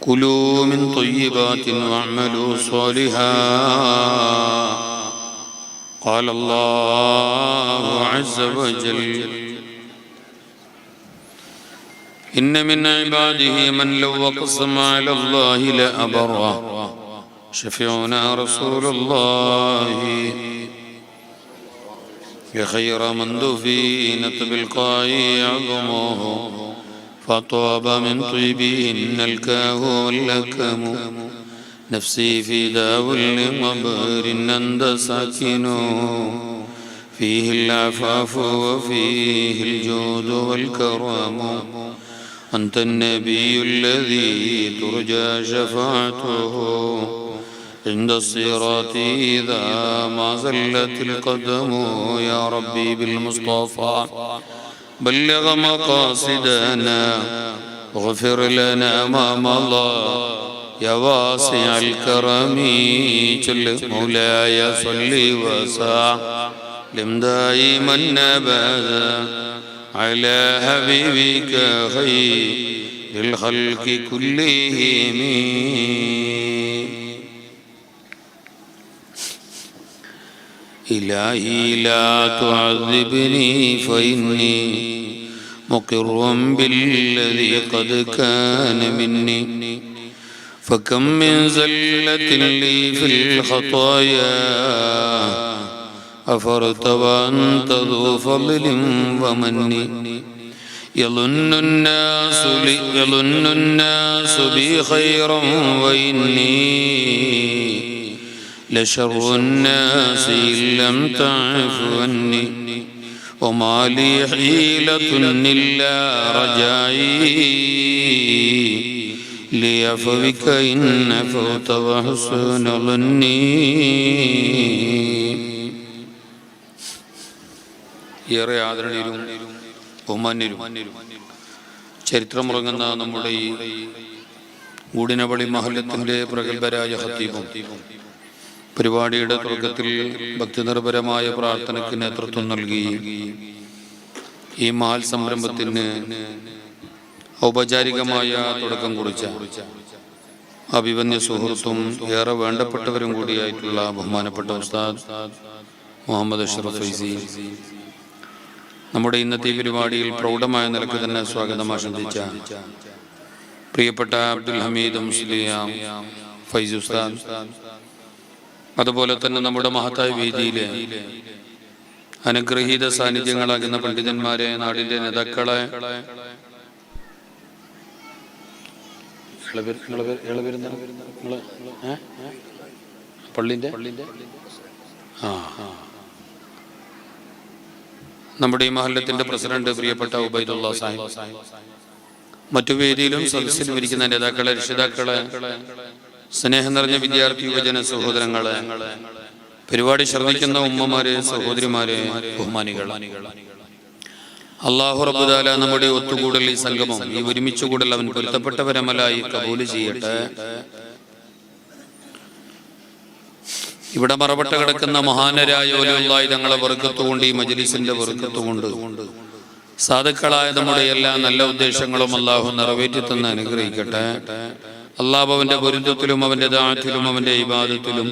كلوا من طيبات واعملوا صالحا قال الله عز وجل إن من عباده من لو أقسم على الله لأبره شفيعنا رسول الله يا خير من دفينت بالقاع عظمه فطاب من طيبهن الكاه واللكم نفسي في داو لقبر أنت ساكن فيه العفاف وفيه الجود والكرم أنت النبي الذي ترجى شفاعته عند الصراط إذا ما زلت القدم يا ربي بالمصطفى بلغ مقاصدنا واغفر لنا ما مضى يا واسع الكرم جل مولاي صل وسلم دائما أبدا على حبيبك خير الخلق كلهم إلهي لا تعذبني فإني مقر بالذي قد كان مني فكم من زلة لي في الخطايا أفرت وأنت ذو فضل ومن يظن الناس بي خيرا وإني لشر الناس إن لم تعف عني وما لي حيلة إلا رجائي ليعفوك إن عفوت وحسن ظني. ഏറെ ആദരണീയരും ബഹുമാന്യരും ചരിത്രമുറങ്ങുന്ന നമ്മുടെ ഈ ഗൂഡിനപള്ളി മഹല്ലത്തിന്റെ പ്രഗത്ഭരായ ഖത്തീബും പരിപാടിയുടെ തുടക്കത്തിൽ ഭക്തിനിർഭരമായ പ്രാർത്ഥനയ്ക്ക് നേതൃത്വം നൽകി ഈ മഹൽ സംരംഭത്തിന് ഔപചാരികമായ തുടക്കം കുറിച്ച അഭിവന്യ സുഹൃത്തും ഏറെ വേണ്ടപ്പെട്ടവരും കൂടിയായിട്ടുള്ള ബഹുമാനപ്പെട്ട ഉസ്താദ് മുഹമ്മദ് അഷ്റഫ് ഫൈസി നമ്മുടെ ഇന്നത്തെ പരിപാടിയിൽ പ്രൗഢമായ നിലക്ക് തന്നെ സ്വാഗതം ആശംസിച്ച പ്രിയപ്പെട്ട അബ്ദുൽ ഹമീദ് മുസ്ലിയ ഫൈസി ഉസ്താദ്, അതുപോലെ തന്നെ നമ്മുടെ മഹത്തായ വേദിയിലെ അനുഗ്രഹീത സാന്നിധ്യങ്ങളാകുന്ന പണ്ഡിതന്മാരെ, നാടിന്റെ നേതാക്കളെ, പള്ളിന്റെ നമ്മുടെ ഈ മഹല്ലത്തിന്റെ പ്രസിഡന്റ് പ്രിയപ്പെട്ട ഉബൈദുള്ള സാഹിബ്, മറ്റു വേദിയിലും സദസ്സിലും ഇരിക്കുന്ന നേതാക്കളെ, രക്ഷിതാക്കളെ, സ്നേഹം നിറഞ്ഞ വിദ്യാർത്ഥി യുവജന സഹോദരങ്ങളെ, പരിപാടി ശ്രദ്ധിക്കുന്ന ഉമ്മമാരെ, സഹോദരിമാരെ, ബഹുമാനികളെ, അല്ലാഹു റബ്ബുൽ തആല നമ്മുടെ ഒത്തുകൂടൽ, ഈ സംഗമം, ഈ ഒരുമിച്ച് കൂടൽ അവൻ പൊരുത്തപ്പെട്ടവരമലായി കബൂൽ ചെയ്യട്ടെ. ഇവിടെ മറപട്ട കിടക്കുന്ന മഹാനരായ വലിയുള്ളാഹി തങ്ങളെ ബർക്കത്തുകൊണ്ട്, ഈ മജ്ലിസിന്റെ ബർക്കത്തുകൊണ്ട് സാധുക്കളായ നമ്മുടെ എല്ലാ നല്ല ഉദ്ദേശങ്ങളും അല്ലാഹു നിറവേറ്റി തന്ന് അനുഗ്രഹിക്കട്ടെ. അല്ലാഹു അവന്റെ പൊരുത്തത്തിലും അവന്റെ ദാഅത്തിലും അവന്റെ ഇബാദത്തിലും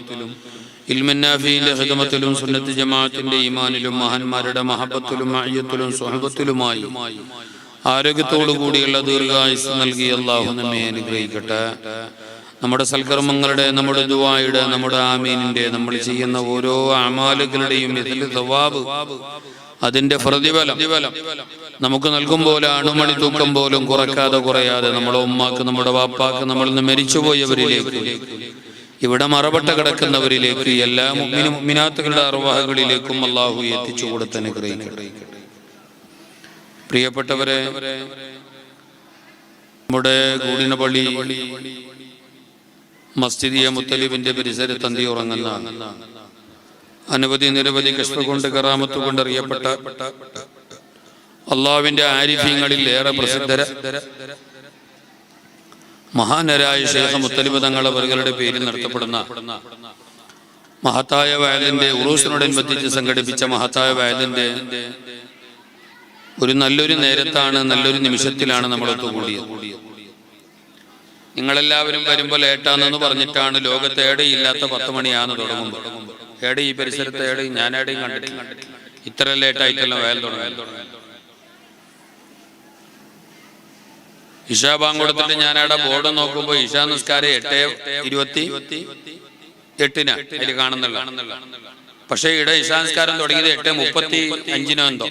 ഇൽമുൻ നാഫിയിന്റെ ഖിദ്മത്തിലും സുന്നത്ത് ജമാഅത്തിന്റെ ഈമാനിലും മഹാന്മാരുടെ മഹബത്തിലും മഅയ്യത്തിലും സുഹബത്തിലുമായി ആരോഗ്യത്തോടു കൂടിയുള്ള ദീർഘായുസ് നൽകി അല്ലാഹു നമ്മെ അനുഗ്രഹിക്കട്ടെ. നമ്മുടെ സൽക്കർമ്മങ്ങളുടെ, നമ്മുടെ ദുആയുടെ, നമ്മുടെ ആമീനിന്റെ, നമ്മൾ ചെയ്യുന്ന ഓരോ അമാലുകളുടെയും സവാബ്, അതിന്റെ പ്രതിഫലം നമുക്ക് നൽകും പോലെ അണുമണി തൂക്കം പോലും കുറക്കാതെ കുറയാതെ നമ്മുടെ ഉമ്മാക്ക്, നമ്മുടെ വാപ്പാക്ക്, നമ്മൾ ഇന്ന് മരിച്ചുപോയവരിലേക്ക്, ഇവിടെ മറപട്ട കിടക്കുന്നവരിലേക്ക്, എല്ലാ മുഅ്മിനാത്തുകളുടെ അർവാഹുകളിലേക്കും അല്ലാഹു എത്തിച്ചു കൊടുത്ത് അനുഗ്രഹിക്കട്ടെ. പ്രിയപ്പെട്ടവരെ, നമ്മുടെ ഗൂഡിനപള്ളി മസ്ജിദിയ മുത്തലിബിന്റെ പരിസരത്ത് അന്തി ഉറങ്ങുന്ന അനവധി നിരവധി കശ്ഫ് കൊണ്ട്, കറാമത്ത് കൊണ്ട് അറിയപ്പെട്ട അള്ളാഹുവിന്റെ ആരിഫീങ്ങളിൽ ഏറെ പ്രസിദ്ധര മഹാനരായ ശൈഖ് മുത്തലിബ് തങ്ങളവരുടെ പേരിൽ നടത്തപ്പെടുന്ന മഹത്തായ വയലിന്റെ ഉറൂസിനോടനുബന്ധിച്ച് സംഘടിപ്പിച്ച മഹത്തായ വയലിന്റെ ഒരു നല്ലൊരു നേരത്താണ്, നല്ലൊരു നിമിഷത്തിലാണ് നമ്മൾ ഒത്തുകൂടിയത്. നിങ്ങളെല്ലാവരും വരുമ്പോൾ ലേറ്റാണെന്ന് പറഞ്ഞിട്ടാണ് ലോകത്ത് ഏടയില്ലാത്ത 10 മണിയാന്ന് തുടങ്ങുമ്പോൾ. ഏടെ ഈ പരിസരത്ത് ഏടെ ഞാൻ ഏടെയും കണ്ടിട്ടില്ല. ഇത്ര ലേറ്റായിട്ടല്ലോ വേൽ തുടങ്ങി. ഇഷാ ബാങ്ക് കൊടുത്തിട്ട് ഞാൻ അവിടെ ബോർഡ് നോക്കുമ്പോൾ ഇഷാ നിസ്കാരം 8:28 അതിൽ കാണുന്നില്ല. പക്ഷേ ഇവിടെ ഇഷാ നിസ്കാരം തുടങ്ങിയത് 8:35 എന്തോ.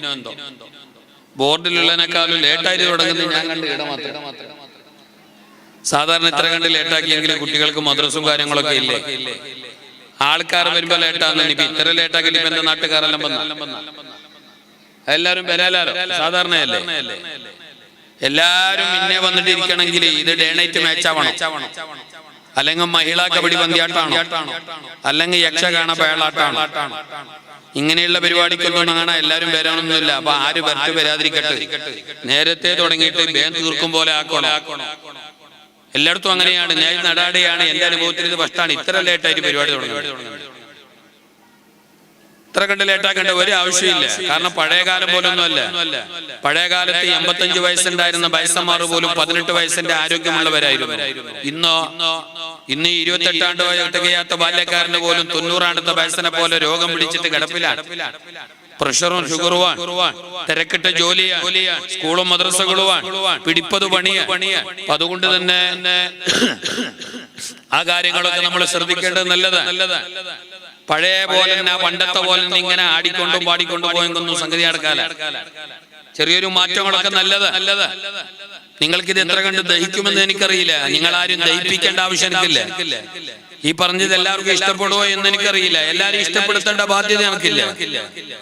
ബോർഡിലുള്ളതിനേക്കാളും ലേറ്റായിട്ട് തുടങ്ങുന്നത് ഞാൻ കണ്ട് ഇവിടെ മാത്രം. സാധാരണ ഇത്ര കണ്ട് ലേറ്റാക്കിയെങ്കിലും കുട്ടികൾക്ക് മദ്രസും കാര്യങ്ങളൊക്കെ ഇല്ലേ. ആൾക്കാർ വരുമ്പോ ലേറ്റാന്ന്. ഇപ്പൊ ഇത്ര ലേറ്റാക്കി ഇപ്പൊ എന്റെ നാട്ടുകാരെല്ലാം വന്ന എല്ലാരും വരാലോ. സാധാരണയല്ലേ എല്ലാരും ഇന്നെ വന്നിട്ട് ഇരിക്കണമെങ്കിൽ ഇത് ഡേ നൈറ്റ് മാച്ച് ആവണം, അല്ലെങ്കിൽ മഹിളാ കബഡി പന്തിയാട്ടാണോ, അല്ലെങ്കിൽ യക്ഷഗാന പേളാട്ടാണോ. ഇങ്ങനെയുള്ള പരിപാടിക്കൊന്നും കാണാൻ എല്ലാരും വരാനൊന്നുമില്ല. അപ്പൊ ആര് വരട്ട് വരാതിരിക്കട്ടെ. നേരത്തെ തുടങ്ങിയിട്ട് ബേൻ തീർക്കും പോലെ ആക്കണോ. എല്ലായിടത്തും അങ്ങനെയാണ്. ഞാൻ നടാടെയാണ്. എന്റെ അനുഭവത്തിൽ ഇത് ഫസ്റ്റാണ് ഇത്ര ലേറ്റായിട്ട് പരിപാടി തുടങ്ങുന്നത്. ഇത്ര കണ്ട് ലേറ്റാക്കേണ്ട ഒരു ആവശ്യമില്ല. കാരണം പഴയ കാലം പോലൊന്നും അല്ല. പഴയ കാലത്ത് 85 വയസ്സുണ്ടായിരുന്ന വയസ്സന്മാർ പോലും 18 വയസ്സിന്റെ ആരോഗ്യമുള്ളവരായിരുന്നു. ഇന്ന് 28 തികയാത്ത ബാല്യക്കാരന് പോലും 90 വയസ്സിനെ പോലെ രോഗം പിടിച്ചിട്ട് കിടപ്പിലാണ്. പ്രഷറും ഷുഗറുവാൻ, തിരക്കിട്ട ജോലിയാണ്, സ്കൂളും മദ്രസകളുവാൻ, പിടിപ്പത് പണിയാണ്. അതുകൊണ്ട് തന്നെ ആ കാര്യങ്ങളൊക്കെ നമ്മൾ ശ്രദ്ധിക്കേണ്ടത് നല്ലതാണ്. പഴയ പോലെ പണ്ടത്തെ പോലെ ഇങ്ങനെ ആടിക്കൊണ്ടും പാടിക്കൊണ്ടും പോയെങ്കൊന്നും സംഗതി നടക്കാല. ചെറിയൊരു മാറ്റങ്ങളൊക്കെ നല്ലത്. നിങ്ങൾക്കിത് എത്ര കണ്ട് ദഹിക്കുമെന്ന് എനിക്കറിയില്ല. നിങ്ങളാരും ദഹിപ്പിക്കേണ്ട ആവശ്യം എനിക്കില്ല. ഈ പറഞ്ഞത് എല്ലാവർക്കും ഇഷ്ടപ്പെടുവോ എന്ന് എനിക്കറിയില്ല. എല്ലാരും ഇഷ്ടപ്പെടുത്തേണ്ട ബാധ്യത നമുക്കില്ല.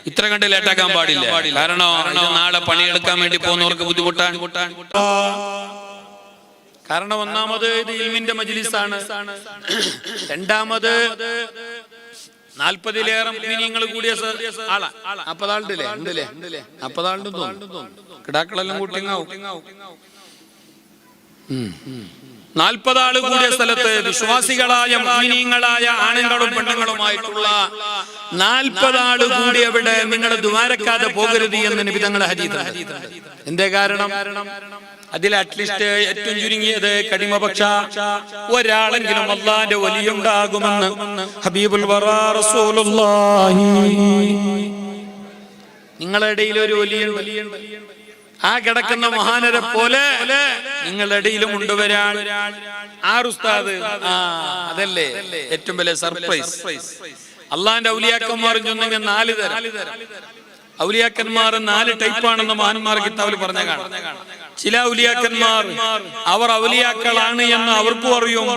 ഇത്ര കണ്ട് ലേറ്റാക്കാൻ പാടില്ല. കാരണം ഇത് നാളെ പണിയെടുക്കാൻ വേണ്ടി പോകുന്നവർക്ക് ബുദ്ധിമുട്ടാണ്. കാരണം ഒന്നാമത് ഇത് ഇൽമിന്റെ മജ്ലിസാണ്. രണ്ടാമത് 40-ലേറെ മുഅ്മിനീങ്ങൾ കൂടിയ ആളാ. 40 ആളുണ്ടല്ലേ? 40 ആളുണ്ട് തോന്നുന്നു. കിടാക്കളെല്ലാം കൂട്ടിങ്ങാവും. 40 ആള് കൂടിയ സ്ഥലത്ത് വിശ്വാസികളായ മുഅ്മിനീങ്ങളായ ആണുങ്ങളും പെണ്ണുങ്ങളുമായിട്ടുള്ള 40 ആള് കൂടി അവിടെ നിങ്ങൾ ദുആരക്കാതെ പോകരുത് എന്ന് നബി തങ്ങളുടെ ഹദീസുണ്ട്. എന്തേ കാരണം? അതിൽ അറ്റ്ലീസ്റ്റ് ഏറ്റവും ചുരുങ്ങിയത് കടിമപക്ഷ ഒരാളെങ്കിലും അല്ലാഹുവിന്റെ വലിയുണ്ടാകുമെന്ന് ഹബീബുൽ വറാ റസൂലുള്ളാഹി. നിങ്ങളുടെ ഇടയിൽ ഒരു വലിയുണ്ട്. ആ കിടക്കുന്ന മഹാനരെ പോലെ നിങ്ങളുടെ ഇടയിലും കൊണ്ടുവരാൻ ഉസ്താദ്. അതല്ലേ ഏറ്റവും വലിയ സർപ്രൈസ്. അള്ളാന്റെ ഔലിയാക്കന്മാർ 4 തരം. ഔലിയാക്കന്മാർ 4 ടൈപ്പാണെന്ന് മഹാന്മാർ കിതാബിൽ പറഞ്ഞ കാണാം. ചില ഔലിയാക്കന്മാർ അവർ ഔലിയാക്കളാണ് എന്ന് അവർക്കും അറിയും.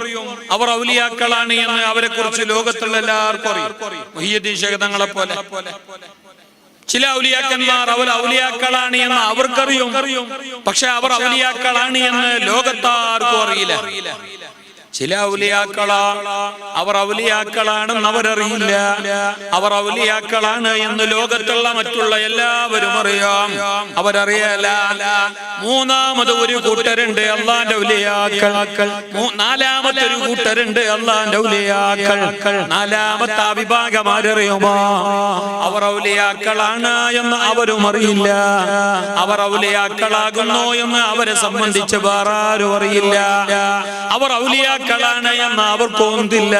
അവർ ഔലിയാക്കളാണ് എന്ന് അവരെ കുറിച്ച് ലോകത്തുള്ള എല്ലാവർക്കും അറിയും. മുഹ്യിദ്ദീൻ ശൈഖ് തങ്ങളെ പോലെ. ചില ഔലിയാക്കന്മാർ അവർ ഔലിയാക്കളാണ് എന്ന് അവർക്കറിയും. പക്ഷെ അവർ ഔലിയാക്കളാണ് എന്ന് ലോകത്താർക്കും അറിയില്ല. ചില അവർ ഔലിയാക്കളാണെന്ന് അവരറിയില്ല. അവർ ഔലിയാക്കളാണ് എന്ന് ലോകത്തുള്ള മറ്റുള്ള എല്ലാവരും അറിയാം. അവരറിയല. മൂന്നാമത് ഒരു കൂട്ടരുണ്ട് അള്ളാന്റെ ഔലിയാക്കൾ. നാലാമത്തെ ഒരു കൂട്ടരുണ്ട് അള്ളാന്റെ ഔലിയാക്കൾ. നാലാമത്തെ വിഭാഗം ആരറിയുമോ? അവർ ഔലിയാക്കളാണ് എന്ന് അവരും അറിയില്ല. അവർ ഔലിയാക്കളാകുന്നു എന്ന് അവരെ സംബന്ധിച്ച് വേറെ ആരും അറിയില്ല. അവർ ഔലിയാക്കളാണ് എന്ന് അവർക്കൊന്നില്ല.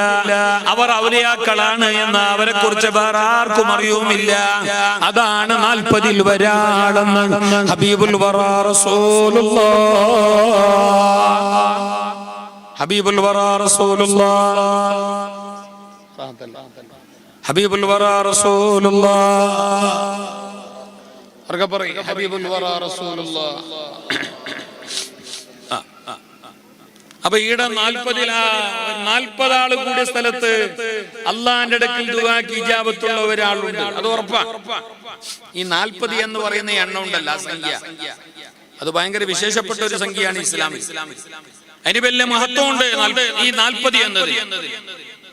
അവർ ഔലിയാക്കളാണ് എന്ന് അവരെ കുറിച്ച് വേറെ ആർക്കും അറിയുമില്ല. അതാണ് 40-ൽ ഒരാളെന്ന് ഹബീബുൽ വറാ റസൂലുള്ളാഹ്. ഹബീബുൽ വറാ റസൂലുള്ളാഹ്. ഹബീബുൽ വറാ റസൂലുള്ളാഹ്. ഹബീബുൽ വറാ റസൂലുള്ളാഹ്. അപ്പൊ ഈടെ 40 ആള് കൂടിയ സ്ഥലത്ത് അള്ളാന്റെ അടുക്കൽ ദുആക്ക് ഇജാബത്തുള്ള ഒരാളുണ്ട്. അത് ഉറപ്പാ. ഈ 40 എന്ന് പറയുന്ന എണ്ണം ഉണ്ടല്ല, സംഖ്യ, അത് ഭയങ്കര വിശേഷപ്പെട്ട ഒരു സംഖ്യയാണ് ഇസ്ലാമിൽ. അതിന് വലിയ മഹത്വമുണ്ട് ഈ 40 എന്നത്.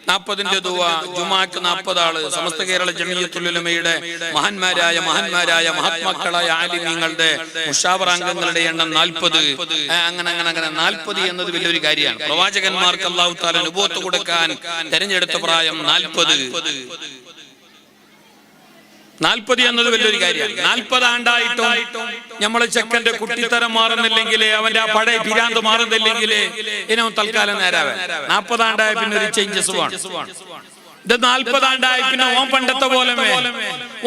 40ന്റെ ദുആ, ജുമാക്ക് 40 ആള്, സമസ്ത കേരള ജമിയത്തുൽ ഉലമയുടെ മഹാന്മാരായ മഹാത്മാക്കളായ ആലിമീങ്ങളുടെ മുഷാവറാംഗങ്ങളുടെ എണ്ണം 40. അങ്ങനെ 40 എന്നത് വലിയൊരു കാര്യമാണ്. പ്രവാചകന്മാർക്ക് അല്ലാഹു തആല നുബുവത്ത് കൊടുക്കാൻ തെരഞ്ഞെടുത്ത പ്രായം 40. 40 എന്നത് വലിയൊരു കാര്യമാണ്. 40 ആണ്ടായിട്ടും നമ്മളെ ചെക്കന്റെ കുട്ടിത്തരം മാറുന്നില്ലെങ്കിൽ, അവന്റെ ആ പഴയ പിരാന്ത് മാറുന്നില്ലെങ്കിൽ ഇനവും തൽക്കാലം നേരാവേ. 40 ആണ്ടായ പിന്നെ ഒരു ചേഞ്ചസ് വേണം. ഇത് 40 ആണ്ടായി പിന്നെ ഓൻ പണ്ടത്തെ പോലെ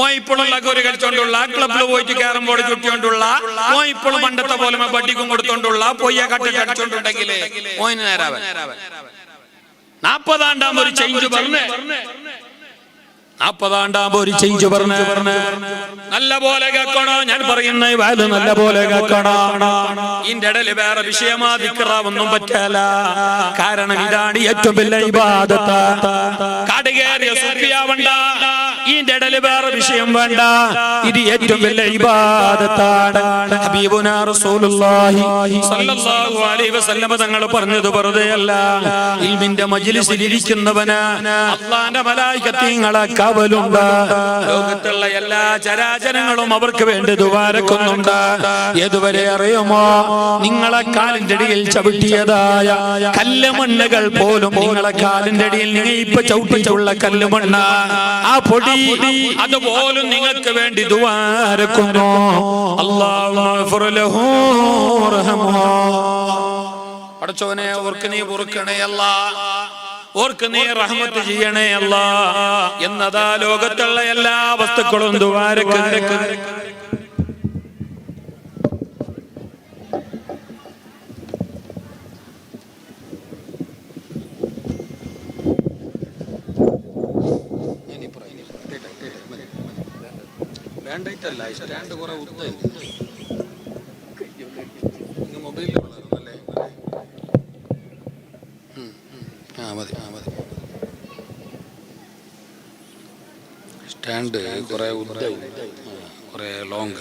ഓൻ ഇപ്പോഴുള്ള ഒരു കളിച്ചോണ്ടുള്ള, ക്ലബിൽ പോയിട്ട് ക്യാരം ബോർഡ് ചുറ്റിക്കൊണ്ടുള്ള, ഓൻ ഇപ്പോഴും പണ്ടത്തെ പോലെ ബട്ടിക്കും കൊടുത്തോണ്ടുള്ള, പൊയ്യ കട്ടി കടിച്ചോണ്ടുണ്ടെങ്കിൽ ഓന് നേരാവേ. 40 ആണ്ടാകുമ്പോ ഒരു ചേഞ്ച് പറഞ്ഞേ, 40 ആണ്ടാകുമ്പോ ഒരു ചേഞ്ച് പറഞ്ഞേ. നല്ല പോലെ കേൾക്കണോ ഞാൻ പറയുന്ന വാല്, നല്ല പോലെ കേൾക്കണോ. ഇതിന്റെ ഇടയില് വേറെ വിഷയമാ ദിക്റാവൊന്നും പറ്റല. കാരണം ഇതാണ് ഏറ്റവും വലിയ ഇബാദത്ത്. കടുകേറിയ സുഫിയാവണ്ട, ഇതിന്റെ ഇടയില് വേറെ വിഷയം വേണ്ട. ഇത് ഏറ്റവും വലിയ ഇബാദത്താണ്. ഹബീബുനാ റസൂലുള്ളാഹി സ്വല്ലല്ലാഹു അലൈഹി വസല്ലം തങ്ങൾ പറഞ്ഞത് വെറുതെയല്ല. ഇൽമിന്റെ മജ്ലിസിൽ ഇരിക്കുന്നവന് അല്ലാഹുവിന്റെ മലായികത്തീങ്ങളെ കാവലുണ്ട്. ലോകത്തുള്ള എല്ലാ ചരാചരങ്ങളും അവർക്ക് വേണ്ടി ദുആരക്കുന്നുണ്ട്. ഏതുവരെ അറിയുമോ? നിങ്ങളെ കാലിന്റെ അടിയിൽ ചവിട്ടിയതായ കല്ലുമണ്ണുകൾ പോലും, നിങ്ങളെ കാലിന്റെ അടിയിൽ നിങ്ങൾ ഇപ്പൊ ചവിട്ടിച്ചുള്ള കല്ലുമണ്ണ, ആ പൊടി അതുപോലും നിങ്ങൾക്ക് വേണ്ടി ദുആരക്കുന്നു. അല്ലാഹു ലഹു റഹ്മഹു. പടച്ചോനെ ഓർക്ക് നീ പൊറുക്കണേ അല്ലാ, ഓർക്ക് നീ റഹ്മത്ത് ചെയ്യണേ അല്ലാ എന്നതാ ലോകത്തുള്ള എല്ലാ വസ്തുക്കളും ദുആരക്കുന്നു. വേണ്ടല്ല സ്റ്റാൻഡ് കുറെ മൊബൈലിൽ വളരുന്നല്ലേ. മതി സ്റ്റാൻഡ് കുറെ കുറെ ലോങ്.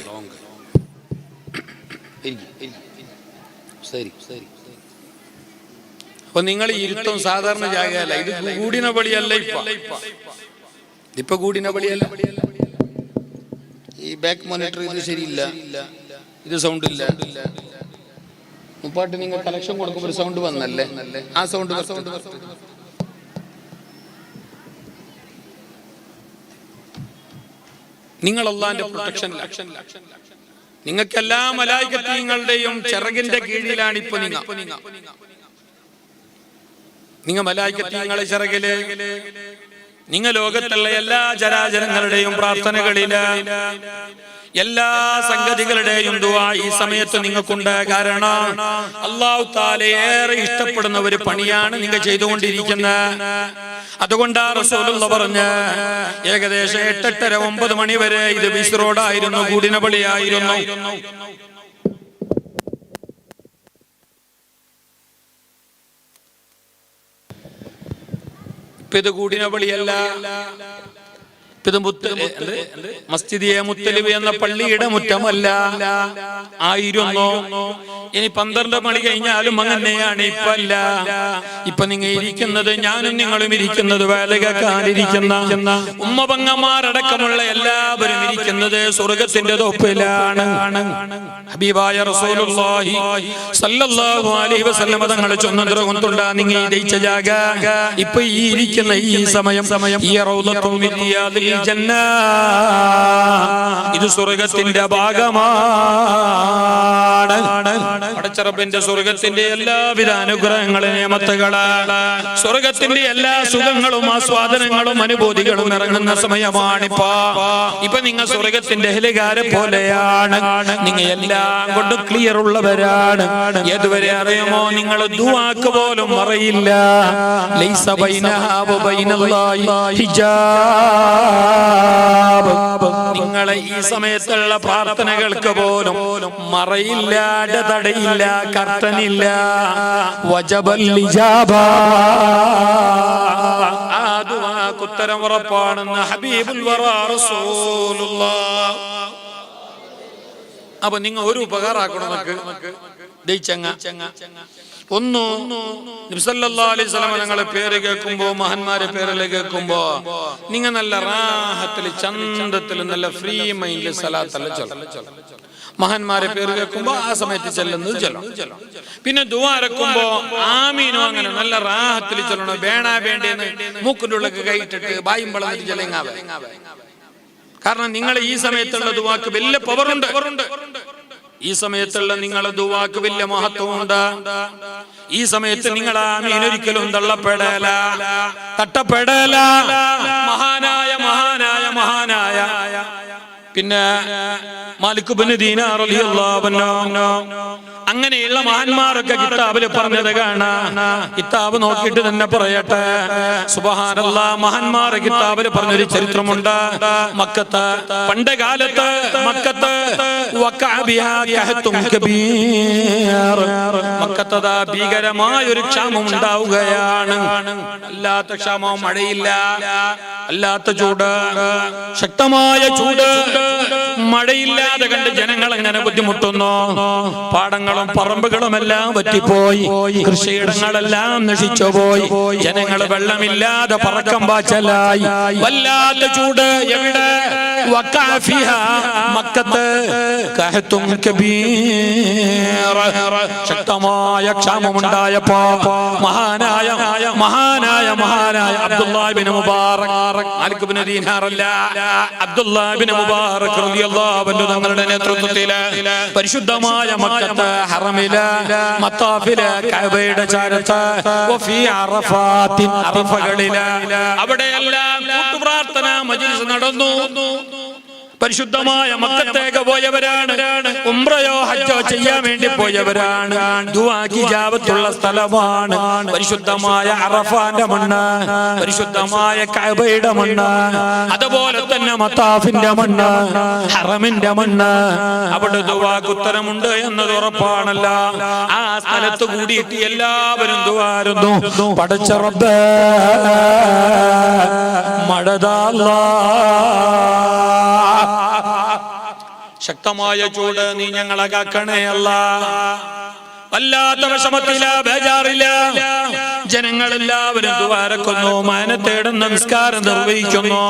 ശരി ശരി. അപ്പൊ നിങ്ങൾ ഇരുത്തം സാധാരണ ജാഗയല്ല, ഇത് കൂടിന പടിയല്ല. ഇപ്പൊ കൂടിന പടിയല്ല. ഈ ബാക്ക് മോണിറ്റർ ഇത് ശരിയില്ല, ഇത് സൗണ്ട് ഇല്ല. മുപ്പാട്ട് നിങ്ങൾ കലക്ഷൻ കൊടുക്കുമ്പോൾ ഒരു സൗണ്ട് വന്നല്ലേ, ആ സൗണ്ട് നിങ്ങൾ അല്ലാഹുവിന്റെ പ്രൊട്ടക്ഷൻ. നിങ്ങൾക്ക് എല്ലാ മലായികത്തീങ്ങളുടെയും ചിറകിന്റെ കീഴിലാണ് ഇപ്പൊ നിങ്ങൾ മലായികത്തീങ്ങളെ ചിറകില്. നിങ്ങൾ ലോകത്തുള്ള എല്ലാ ചരാചരങ്ങളുടെയും പ്രാർത്ഥനകളില്, എല്ലാ സംഗതികളുടെയും ദുആ ഈ സമയത്ത് നിങ്ങൾക്കുണ്ട്. കാരണം അല്ലാഹു തആല ഏറെ ഇഷ്ടപ്പെടുന്ന ഒരു പണിയാണ് നിങ്ങൾ ചെയ്തുകൊണ്ടിരിക്കുന്നത്. അതുകൊണ്ടാണ് റസൂലുള്ളാഹി പറഞ്ഞ ഏകദേശം 8:30-9 മണി വരെ ഇത് ബീച്ച് റോഡായിരുന്നു, കൂടിനപള്ളിയായിരുന്നു. ഇപ്പൊ ഇത് കൂടിനപള്ളിയല്ല, മസ്ജിദിയെ മുത്തലിബ് എന്ന പള്ളിയുടെ മുറ്റമല്ല ആയിരുന്നു. ഇനി 12 മണി കഴിഞ്ഞാലും അങ്ങനെയാണ്. ഇപ്പല്ല, ഇപ്പൊ നിങ്ങൾ ഇരിക്കുന്നത്, ഞാനും നിങ്ങളും ഇരിക്കുന്നത്, വേലകാരിരിക്കുന്ന ഉമ്മപങ്ങന്മാരടക്കമുള്ള എല്ലാവരും ഇരിക്കുന്നത് സ്വർഗത്തിന്റെ തൊപ്പിലാണ്. ഹബീബായ റസൂലുള്ളാഹി സ്വല്ലല്ലാഹു അലൈഹി വസല്ലം തങ്ങൾ ചൊന്നതുകൊണ്ടുണ്ടാ നിങ്ങൾ ജയിച്ച ജാഗ ഇപ്പൊ ഈ ഇരിക്കുന്ന ഈ സമയം ഈ റൗളത്തുൽ മിരിയാദിൽ ജന്ന, ഇത് സ്വർഗത്തിന്റെ ഭാഗമാണ്. പടച്ചറബിന്റെ സ്വർഗത്തിന്റെ എല്ലാവിധ അനുഗ്രഹങ്ങളും നിയമത്തുകളാണ്. സ്വർഗത്തിന്റെ എല്ലാ സുഖങ്ങളും ആസ്വാദനങ്ങളും അനുഭൂതികളും ഇറങ്ങുന്ന സമയമാണിപ്പോ. ഇപ്പൊ നിങ്ങൾ സ്വർഗത്തിന്റെ അഹ്ലുകാരെ പോലെയാണ്. നിങ്ങൾ എല്ലാം കൊണ്ട് ക്ലിയർ ഉള്ളവരാണ്. ഏതുവരെ അറിയുമോ? നിങ്ങൾ ദുആക്ക് പോലും അറിയില്ല. ലൈസ ബൈനഹാ വ ബൈനല്ലാഹി ഹിജാബ്. നിങ്ങളെ ഈ സമയത്തുള്ള പ്രാർത്ഥനകൾക്ക് പോലും മറയില്ല, തടയില്ല, കർട്ടനില്ല. വജബൽ ഇജാബ, ആ ദുആക്ക് ഉത്തരം ഉറപ്പാണെന്ന് ഹബീബുൽ വറാ റസൂലുള്ളാഹ്. അപ്പൊ നിങ്ങൾ ഒരു ഉപകാരമാക്കണം. ഒന്ന്, നബി സല്ലല്ലാഹു അലൈഹി വസല്ലം ഞങ്ങളെ പേര് കേൾക്കുമ്പോ, മഹാന്മാരെ പേരിൽ കേൾക്കുമ്പോ നിങ്ങൾ നല്ല റാഹത്തിൽ, ചന്തത്തിൽ, നല്ല ഫ്രീ മൈൻഡിൽ സലാത്തല്ല ചൊല്ലും. മഹാന്മാരെ പേര് കേൾക്കുമ്പോ ആ സമയത്ത് ചെല്ലുന്നത് ചെല്ലും. പിന്നെ ദുആ ഇറക്കുമ്പോ ആമീനോ അങ്ങനെ നല്ല റാഹത്തിൽ ചൊല്ലണം. വേണാ വേണ്ടേന്ന് മൂക്കിന്റെ ഉള്ളിലേക്ക് കൈയിട്ടിട്ട് ബായും വളർന്നിട്ട് ചെല്ലങ്ങാവേ. കാരണം നിങ്ങൾ ഈ സമയത്തുള്ള ദുആക്ക് വലിയ പവറുണ്ട്. ഈ സമയത്തുള്ള നിങ്ങളെ ദുആക്ക് വലിയ മഹത്വമുണ്ട്. ഈ സമയത്ത് നിങ്ങൾ ആമീൻ ഒരിക്കലും തള്ളപ്പെടല, തട്ടപ്പെടല. മഹാനായ മഹാനായ മഹാനായ പിന്നെ മാലിക് ഇബ്നു ദീനാർ റളിയല്ലാഹു അൻഹു അങ്ങനെയുള്ള മഹാന്മാരൊക്കെ കിതാബിൽ പറഞ്ഞത് കാണാം. കിതാബ് നോക്കിയിട്ട് തന്നെ പറയട്ടെ. സുബ്ഹാനല്ലാഹ്, മഹാന്മാരെ കിതാബിൽ പറഞ്ഞൊരു ചരിത്രമുണ്ട്. മക്കത്ത് പണ്ട് കാലത്ത് മക്കത്ത് മക്കത്തതാ ഭീകരമായ ഒരു ക്ഷാമം ഉണ്ടാവുകയാണ്. അല്ലാത്ത ക്ഷാമം, മഴയില്ല, അല്ലാത്ത ചൂട്, ശക്തമായ ചൂട്, മഴയില്ലാതെ കണ്ട് ജനങ്ങൾ അങ്ങനെ ബുദ്ധിമുട്ടുന്നു. പാടങ്ങളും പറമ്പുകളും എല്ലാം വറ്റിപ്പോയി, കൃഷിയിടങ്ങളെല്ലാം നശിച്ചുപോയി. ജനങ്ങൾ വെള്ളമില്ലാതെ പറക്കം പാച്ചലായി. വല്ലാത്ത ചൂട്. എവിടെ? മക്കത്ത് ശക്തമായ ക്ഷാമമുണ്ടായപ്പോ മഹാനായ മഹാനായ മഹാനായ അബ്ദുല്ലാഹ് ഇബ്നു മുബാറക്, മാലിക് ഇബ്നു ദീനാർ അല്ല, അബ്ദുല്ലാഹ് ഇബ്നു മുബാറക് റളിയല്ലാഹു അൻഹു തങ്ങളുടെ നേതൃത്വത്തിൽ പരിശുദ്ധമായ മക്കത്ത് ഹറമിലെ മത്താഫിലെ കഅബയുടെ ചാരത്ത് വഫീ അറഫാത്തിൻ, അറഫകളിലെ അവിടെയെല്ലാം കൂട്ടുപ്രാർത്ഥന മജ്ലിസ് നടന്നു. പരിശുദ്ധമായ മക്കത്തേക്ക് പോയവരാണ്, ഉംറയോ ഹജ്ജോ ചെയ്യാൻ വേണ്ടി പോയവരാണ്. ദുആക്ക് ഇജാബത്തുള്ള സ്ഥലമാണ് പരിശുദ്ധമായ അറഫാന്റെ മണ്ണ്, പരിശുദ്ധമായ കഅബയുടെ മണ്ണ്, അതുപോലെ തന്നെ മത്താഫിന്റെ മണ്ണ്, ഹറമിന്റെ മണ്ണ്. അവിടെ ദുആക്ക് ഉത്തരമുണ്ട് എന്നത് ഉറപ്പാണല്ല. ആ സ്ഥലത്ത് കൂടിയിട്ട് എല്ലാവരും ദുആരുന്നു. പടച്ച റബ്ബേ, മഴതാ ശക്തമായ ചൂട് നീ ഞങ്ങളെ കാക്കണേ അല്ലാഹ്. വല്ലാത്ത വിഷമത്തില, ബേജാറില്ല. ജനങ്ങളെല്ലാവരും ദുആരക്കുന്നു, മാനത്തേടുന്ന നമസ്കാരം നിർവഹിക്കുന്നു,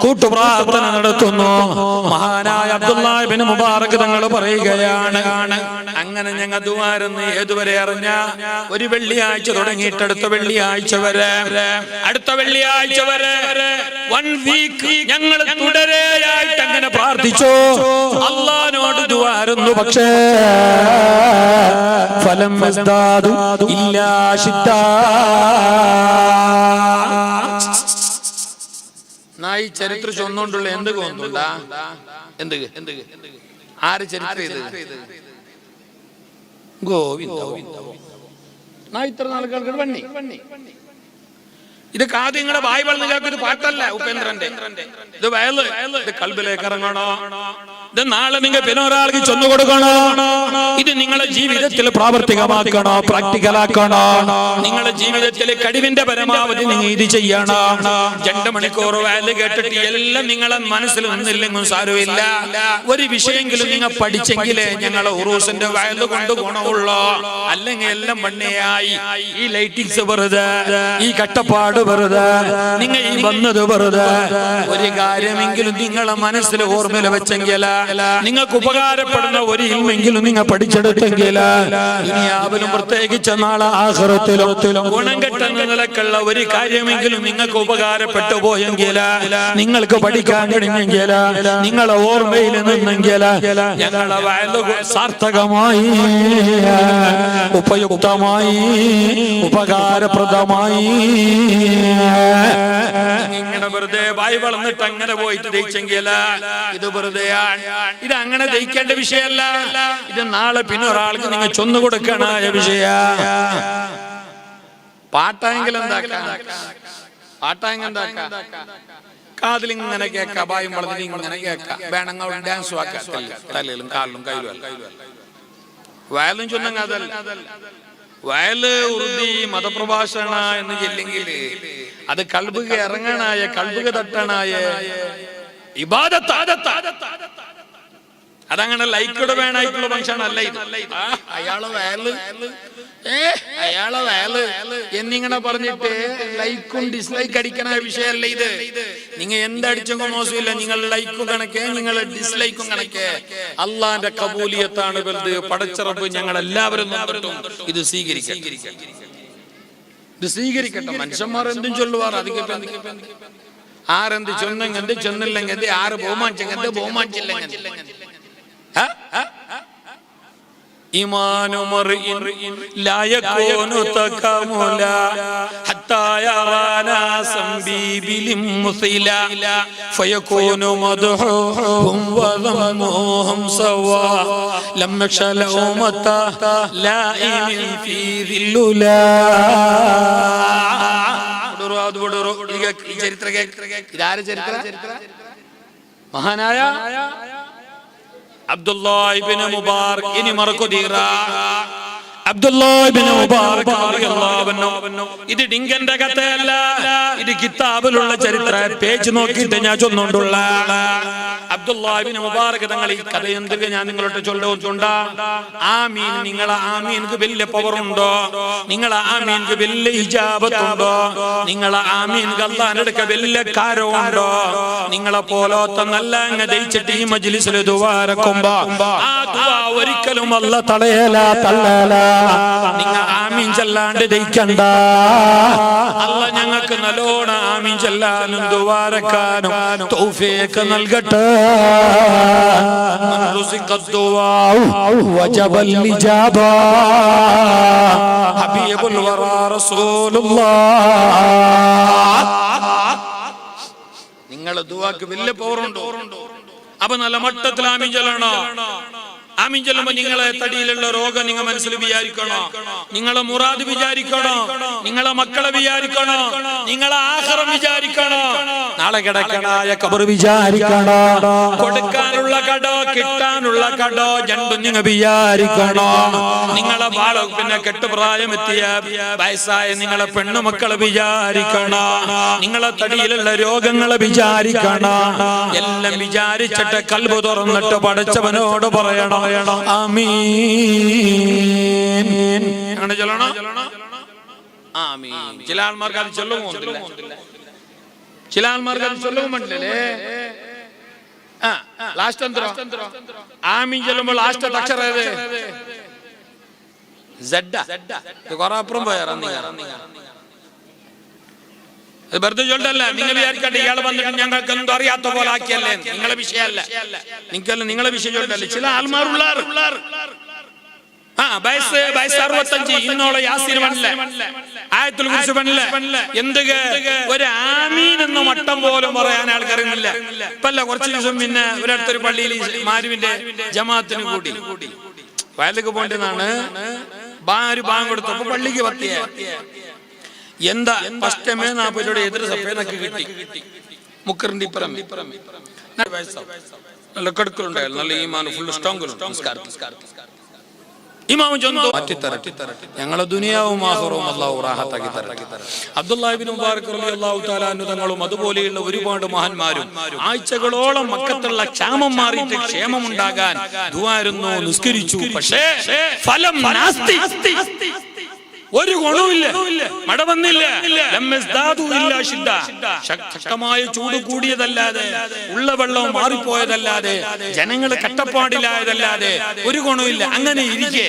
കൂട്ടുപ്രാർത്ഥന നടത്തുന്നു. മഹാനായ അബ്ദുല്ലാഹ് ഇബ്നു മുബാറക് തങ്ങൾ പറയുകയാണ്, അങ്ങനെ ഞങ്ങൾ ദുആരുന്ന് ഏതുവരെ അറിഞ്ഞ? ഒരു വെള്ളിയാഴ്ച തുടങ്ങിയിട്ട് അടുത്ത വെള്ളിയാഴ്ച വരെ, അടുത്ത വെള്ളിയാഴ്ച വരെ 1 വീക്ക് ഞങ്ങൾ തുടരെയായിട്ട് അങ്ങനെ പ്രാർത്ഥിച്ചു, അല്ലാഹുവിനോട് ദുആരുന്നു. പക്ഷേ ഫലം യസ്ദാദു ഇല്ലാ ശിദ്ദാ. നായി ചരിത്രം ചൊന്നുകൊണ്ടുള്ള എന്ത് തോന്നുന്നുണ്ടാ? എന്ത് ആര് ചരിത്രം ഇത്? ഗോവിന്ദ നായി ഇത്ര നാളുകൾക്ക് വണ്ണി. ഇത് കാദ്യങ്ങളെ വായി വളർന്നു കേൾക്കുന്ന പാട്ടല്ല ഉപേന്ദ്രന്റെ. ഇത് വയല്, ഇത് കൽബിലേക്ക് ഇറങ്ങണോ? ഇത് നാളെ നിങ്ങൾ പിന്നെ ഒരാൾക്ക് ചൊന്നു കൊടുക്കണോ? ഇത് നിങ്ങളുടെ ജീവിതത്തിൽ പ്രാവർത്തികമാക്കണോ, പ്രാക്ടിക്കലാക്കണോ? നിങ്ങളുടെ ജീവിതത്തിൽ കഴിവിന്റെ പരമാവധി നിങ്ങൾ ഇത് ചെയ്യണം. 2 മണിക്കൂർ വയല് കേട്ടിട്ട് എല്ലാം നിങ്ങളെ മനസ്സിൽ നിന്നില്ലെങ്കിലും സാരമില്ല. ഒരു വിഷയെങ്കിലും നിങ്ങൾ പഠിച്ചെങ്കിലേ ഞങ്ങളെ ഉറൂസിന്റെ വയല് കൊണ്ട് ഗുണമുള്ളോ. അല്ലെങ്കിൽ എല്ലാം മണ്ണയായി. ഈ ലൈറ്റിങ്സ് വെറുതെ, ഈ കട്ടപ്പാട് വെറുതെ, നിങ്ങൾ ഈ വന്നത് വെറുതെ. ഒരു കാര്യമെങ്കിലും നിങ്ങളെ മനസ്സിൽ ഓർമ്മയിൽ വെച്ചെങ്കിൽ, നിങ്ങൾക്ക് ഉപകാരപ്പെടുന്ന ഒരു ഇൽമെങ്കിലും നിങ്ങൾ പഠിച്ചെടുത്തെങ്കിൽ, ദുനിയാവിലും പ്രത്യേകിച്ച് നാളെ ആഖിറത്തിലും ഗുണം കിട്ടുന്ന നിലക്കുള്ള ഒരു കാര്യമെങ്കിലും നിങ്ങൾക്ക് ഉപകാരപ്പെട്ടു പോയെങ്കിൽ, നിങ്ങൾക്ക് പഠിക്കാൻ കഴിഞ്ഞെങ്കിൽ, നിങ്ങളെ ഓർമ്മയിൽ നിന്നെങ്കിൽ, ഞങ്ങളെ വയല് സാർത്ഥകമായി, ഉപയുക്തമായി, ഉപകാരപ്രദമായി. ഇങ്ങനെ വെറുതെ വായി വളർന്നിട്ട് അങ്ങനെ പോയിട്ട് ദയിച്ചെങ്കിൽ ഇത് വെറുതെയാണ്. ഇത് അങ്ങനെ ദയിക്കേണ്ട വിഷയമല്ല. ഇത് നാളെ പിന്നെ ഒരാൾക്ക് നിങ്ങൾ ചൊന്നു കൊടുക്കണായ വിഷയ. പാട്ടായെങ്കിൽ എന്താക്കാം, പാട്ടായെങ്കിൽ എന്താക്കാം, കാതിലിങ്ങനെ കേൾക്കാം, വായും വളർന്നിട്ട് ഇങ്ങനെ കേൾക്കാം. വേണമെങ്കിൽ ഡാൻസും ആക്കാം, തലയിലും കാലിലും കയ്യിലും. വയലും ചൊന്നെങ്കിൽ അതല്ല. വയല് ഉറുദി മതപ്രഭാഷണ എന്ന് ചെല്ലെങ്കിൽ അത് കൽബുക ഇറങ്ങണായ, കൽബുക തട്ടണായ ഇബാദത്ത്. അതങ്ങനെ ലൈക്കോടെ വേണായിട്ടുള്ള ഫംഗ്ഷൻ അല്ല ഇത്. അയാളെ വയല് എന്നിങ്ങനെ പറഞ്ഞിട്ട് ലൈക്കും ഡിസ്ലൈക്ക് അടിക്കണ വിഷയമല്ല ഇത്. നിങ്ങൾ എന്തടിച്ചെങ്കിൽ മോശമില്ല. നിങ്ങൾ ലൈക്കും കണക്കേ, നിങ്ങൾ ഡിസ്ലൈക്കും കണക്കേ. അള്ളാന്റെ കബൂലിയത്താണ് വലുത്. പടച്ചറപ്പ് ഞങ്ങൾ എല്ലാവരും ഇത് സ്വീകരിക്കട്ടെ. മനുഷ്യന്മാർ എന്തും ചൊല്ലുവാർ. അധികം ആരെന്ത് ചൊന്നെങ്കെന്ത് ചൊന്നില്ലെങ്കെന്ത് ആറ് ബഹുമാനിച്ചെങ്കെന്ത് ബഹുമാനിച്ചില്ലെങ്കെന്ത് ഈമാനു മർഇൻ ലാ യകൂനു തകമുല ഹത്താ യറാനാ സംബിബിലിം മുസില ഫയകൂനു മദ്ഹൂഹും വദമ്മുഹും സവാ ലം യഖലഉ മത ലാഇമിൻ ഫീ ദില്ലുലാ. ഈ ചരിത്ര ഇതാര് ചരിത്ര? മഹാനായ അബ്ദുല്ലാഹ് ഇബ്നു മുബാറക്. ഇനി മറക്കുതീറ അബ്ദുല്ലാഹ് ഇബ്നു മുബാറക് റളിയല്ലാഹു അൻഹു. ഇത് ഡിങ്കന്റെ കഥയല്ല, ഇത് കിതാബിലുള്ള ചരിത്ര. പേജ് നോക്കിയിട്ട് ഞാൻ ചൊന്നുകൊണ്ടുള്ള അബ്ദുല്ലാഹ് ഇബ്നു മുബാറക് തങ്ങൾ ഈ കഥ എന്തൊക്കെ ഞാൻ നിങ്ങളോട് ചൊല്ലുന്നുണ്ട്. ആമീൻ, നിങ്ങളെ ആമീൻക്ക് വലിയ പവർ ഉണ്ടോ? നിങ്ങളെ ആമീൻക്ക് വലിയ ഇജാബത്തുണ്ടോ? നിങ്ങളെ ആമീൻക്ക് അല്ലാഹുവിന്റെ അടുക്ക വലിയ കാര്യമുണ്ടോ? നിങ്ങളെ പോലത്തെ നല്ല അങ്ങ് ദയിച്ചിട്ട് ഈ മജ്ലിസിൽ ദുആ ഇറക്കുമ്പോ ആ ദുആ ഒരിക്കലും അല്ലാഹ് തടയല തള്ളല. നിങ്ങൾ ആമീൻ ചൊല്ലാണ്ട് ദയിക്കണ്ട. അല്ലാഹ് ഞങ്ങൾക്ക് നല്ലോണം ആമീൻ ചൊല്ലാനും ദുആ ഇറക്കാനും തൗഫീഖ് നൽകട്ടെ. ഹബീബുൽ വറാ റസൂലുള്ളാഹ്. നിങ്ങളെ ദുആക്ക് വലിയ പവറുണ്ടോ? അപ്പൊ നല്ല മട്ടത്തിൽ ആമീൻ ചൊല്ലണോ? ആമീൻ ചൊല്ലുമ്പോ നിങ്ങളെ തടിയിലുള്ള രോഗം നിങ്ങൾ മനസ്സിൽ വിചാരിക്കണോ? നിങ്ങളെ മുറാദ് വിചാരിക്കണോ? നിങ്ങളെ മക്കളെ വിചാരിക്കണോ? നിങ്ങളെ ആഖിറം വിചാരിക്കണോ? നാളെ കിടക്കണായ ഖബർ വിചാരിക്കണോ? കൊടുക്കാനുള്ള കടോ കിട്ടാനുള്ള കടോ രണ്ടും നിങ്ങൾ വിചാരിക്കണോ? നിങ്ങളെ പിന്നെ കെട്ടുപ്രായമെത്തിയ വയസ്സായ നിങ്ങളെ പെണ്ണുമക്കളെ വിചാരിക്കണോ? നിങ്ങളെ തടിയിലുള്ള രോഗങ്ങളെ വിചാരിക്കണോ? എല്ലാം വിചാരിച്ചിട്ട് കൽബ് തുറന്നിട്ട് പടച്ചവനോട് പറയണം ആമീൻ. അങ്ങനെ ചൊല്ലണോ? ആമീൻ. ചില ആൾമാർക്ക് അത് ചൊല്ലുമോ? ചില ആൾമാർക്ക് അത് ചൊല്ലുമോ? ലാസ്റ്റ് എന്തോ ആമീൻ ചൊല്ലുമ്പോൾ ലാസ്റ്റ് അക്ഷരം ഏത്? കൊറേ അപ്പുറം പോയാ വെറുതെ ചൊല്ലല്ല. നിങ്ങൾ വിചാരിക്കട്ടെ ഇയാൾ വന്നിട്ട് ഞങ്ങൾക്ക് എന്തോ അറിയാത്ത പോലെ ആക്കിയല്ലേ. നിങ്ങളെ വിഷയമല്ല, നിങ്ങളെ വിഷയം ചൊല്ലല്ലേ. ചില ആൾമാരുള്ള വയസ്സ് 65 ഇന്നോളെ യാസീൻ പണില്ല, ആയത്തുൽ കുർസി പണില്ല. എന്തൊക്കെ ഒരു ആമീൻ എന്ന മട്ടം പോലും പറയാൻ ആൾക്കറിയുന്നില്ല. ഇപ്പല്ല കുറച്ച് ദിവസം പിന്നെ ഒരിടത്തൊരു പള്ളിയിൽ മാരുവിന്റെ ജമാഅത്തിന് കൂടി വയലിലേക്ക് പോകേണ്ടതാണ്. ബാങ്ക് കൊടുത്തപ്പോ പള്ളിക്ക് പറ്റിയ എന്താ ഫസ്റ്റമേ 40 രൂപ എതിർ സഫേനൊക്കെ കിട്ടി. മുക്കറിന്റെ ഇപ്പുറം നല്ല കടുക്കലുണ്ടായിരുന്നു. നല്ല ഈമാൻ ഫുൾ സ്ട്രോങ് ഞങ്ങളെ ദുനിയാവും ആഖിറവും അല്ലാഹു റാഹത്താക്കി തരട്ടെ. അബ്ദുല്ലാഹ് ഇബ്നു മുബാറക് റളിയല്ലാഹു തആല അൻഹു തങ്ങളും അതുപോലെയുള്ള ഒരുപാട് മഹാന്മാരും ആഴ്ചകളോളം മക്കത്തുള്ള ക്ഷാമം മാറിയിട്ട് ക്ഷേമമുണ്ടാകാൻ ദുആയിരുന്നു, നിസ്കരിച്ചു. പക്ഷേ ഫലം നാസ്തി, ഒരു ഗുണവുമില്ല, മഴ വന്നില്ല. ശക്തമായ ചൂട് കൂടിയതല്ലാതെ, ഉള്ള വെള്ളം മാറിപ്പോയതല്ലാതെ, ജനങ്ങൾ കട്ടപ്പാടിലായതല്ലാതെ ഒരു ഗുണവുമില്ല. അങ്ങനെ ഇരിക്കെ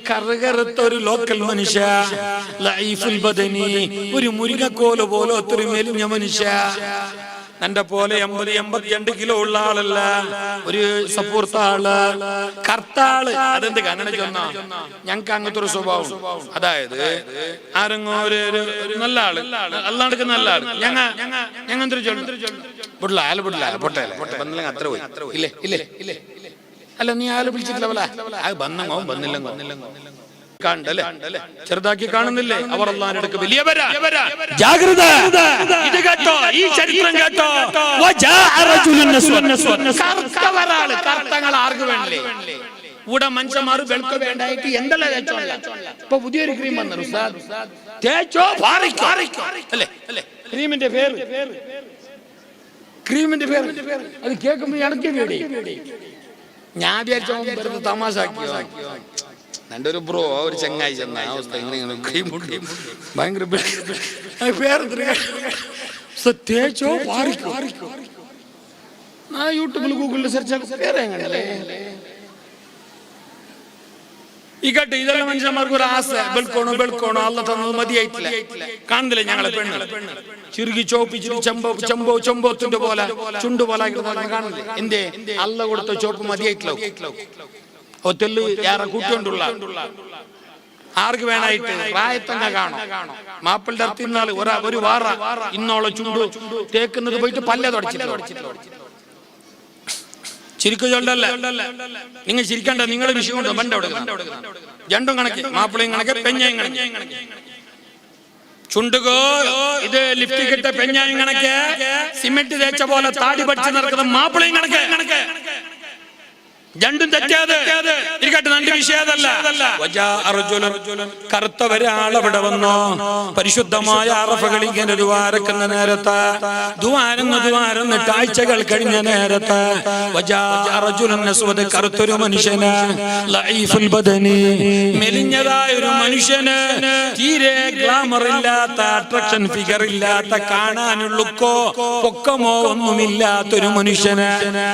കറുകറുത്തൊരു ലോക്കൽ മനുഷ്യ, ഒരു മുരിങ്ങക്കോല് പോലെ ഒത്തിരി മെലിഞ്ഞ മനുഷ്യ, എന്റെ പോലെ 80-82 കിലോ ഉള്ള ആളല്ല, ഒരു സപ്പൂർത്ത ആള്, കർത്താള്. അതെന്ത് കന്നഡ ചൊന്നാ? ഞങ്ങൾക്ക് അങ്ങനത്തെ ഒരു സ്വഭാവം. അതായത് ആരെങ്കിലും ഒരു നല്ല ആള്, അല്ലാണ്ട് നല്ല ആള്, ഞങ്ങ പൊട്ടില്ല, അയാൾ പൊട്ടില്ല, പൊട്ടല്ലേ അത്ര പോയി. ഇല്ലേ ഇല്ലേ ഇല്ലേ അല്ല, നീ ആള് വിളിച്ചിട്ടില്ല, അത് ബന്ധങ്ങോ ബന്നില്ലെങ്കോ കണ്ടല്ലേ, ചെറുതാക്കി കാണുന്നില്ലേ? അവർ അല്ലാഹുവിന്റെ അടുക്കൽ വലിയവരാ. ജാഗ്രത, ഇത് കേട്ടോ, ഈ ചരിത്രം കേട്ടോ. കർത്തങ്ങൾ ആർക്ക് വേണ്ടേ? ഇവിടെ മനുഷ്യന്മാർ വെളുക്ക വേണ്ടായിട്ട് എന്തെല്ലാം തേച്ചോല്ല. ഇപ്പൊ പുതിയൊരു ക്രീം വന്നു, തേച്ചോ അല്ലേ? ക്രീമിന്റെ പേര് അത് കേൾക്കുമ്പോ ഇടയ്ക്ക് പേടി. ഞാൻ വിചാരിച്ചോ വെറുതെ തമാശാക്കിയോ. എന്റെ ഒരു ബ്രോ, ഒരു ചങ്ങായി ചെന്ന അവസ്ഥ ഭയങ്കര തേച്ചോ പാറിക്കോ. യൂട്യൂബിൽ ഗൂഗിളിൽ സെർച്ച് പേരെ എങ്ങനല്ലേ? ഇക്കട്ടെ ഇതെല്ലാം മനുഷ്യന്മാർക്ക് ഒരു ആശ ബെൽക്കോണോ അല്ല തന്നത് മതിയായിട്ടില്ല. കാണുന്നില്ല ഞങ്ങളെ പെണ്ണ് ചുരുക്കി ചോപ്പിച്ചിട്ട് ചെമ്പോത്തിന്റെ പോലെ ചുണ്ടു പോലെ കാണുന്നില്ല. എന്തേ അല്ല കൊടുത്ത ചോപ്പ് മതിയായിട്ടില്ല. ഒറ്റല് ഏറെ കൂട്ടിക്കൊണ്ടുള്ള ആർക്ക് വേണായിട്ട് പ്രായത്തങ്ങ കാണും. മാപ്പിളുടെ അടുത്തിന്നാള് ഒരു വാറ ഇന്നോളം ചുണ്ടു തേക്കുന്നത് പോയിട്ട് പല്ല തുടച്ചിട്ട് ചിരിക്കു ചൊല്ലല്ല. നിങ്ങൾ ചിരിക്കണ്ട, നിങ്ങളെ വിഷയം കൊണ്ട് പണ്ട് രണ്ടും കണക്ക്, മാപ്പിളയും കണക്ക് പെഞ്ഞയും കണക്ക്. ചുണ്ടുകോ ഇത് ലിഫ്റ്റ് കിട്ട പെഞ്ഞായും കണക്ക്, സിമെന്റ് തേച്ച പോലെ താടി പഠിച്ച് നടക്കുന്ന മാപ്പിളയും കണക്ക്. രണ്ടും തെറ്റാതെ ഇരിക്കട്ടെ, നല്ല വിഷയതല്ല. കറുത്ത ഒരാൾ അവിടെ വന്നോ, പരിശുദ്ധമായ അറഫകൾ ഇങ്ങനെ ദ്വാരക്കുന്ന നേരത്ത് ദ്വാരന്നിട്ട് ആഴ്ചകൾ കഴിഞ്ഞ നേരത്ത് കറുത്തൊരു മനുഷ്യന് മെലിഞ്ഞതായ ഒരു മനുഷ്യന്, തീരെ ഗ്ലാമർ ഇല്ലാത്ത, അട്രാക്ഷൻ ഫിഗർ ഇല്ലാത്ത, കാണാനുള്ള ലുക്കോ പൊക്കമോ ഒന്നുമില്ലാത്തൊരു മനുഷ്യന്,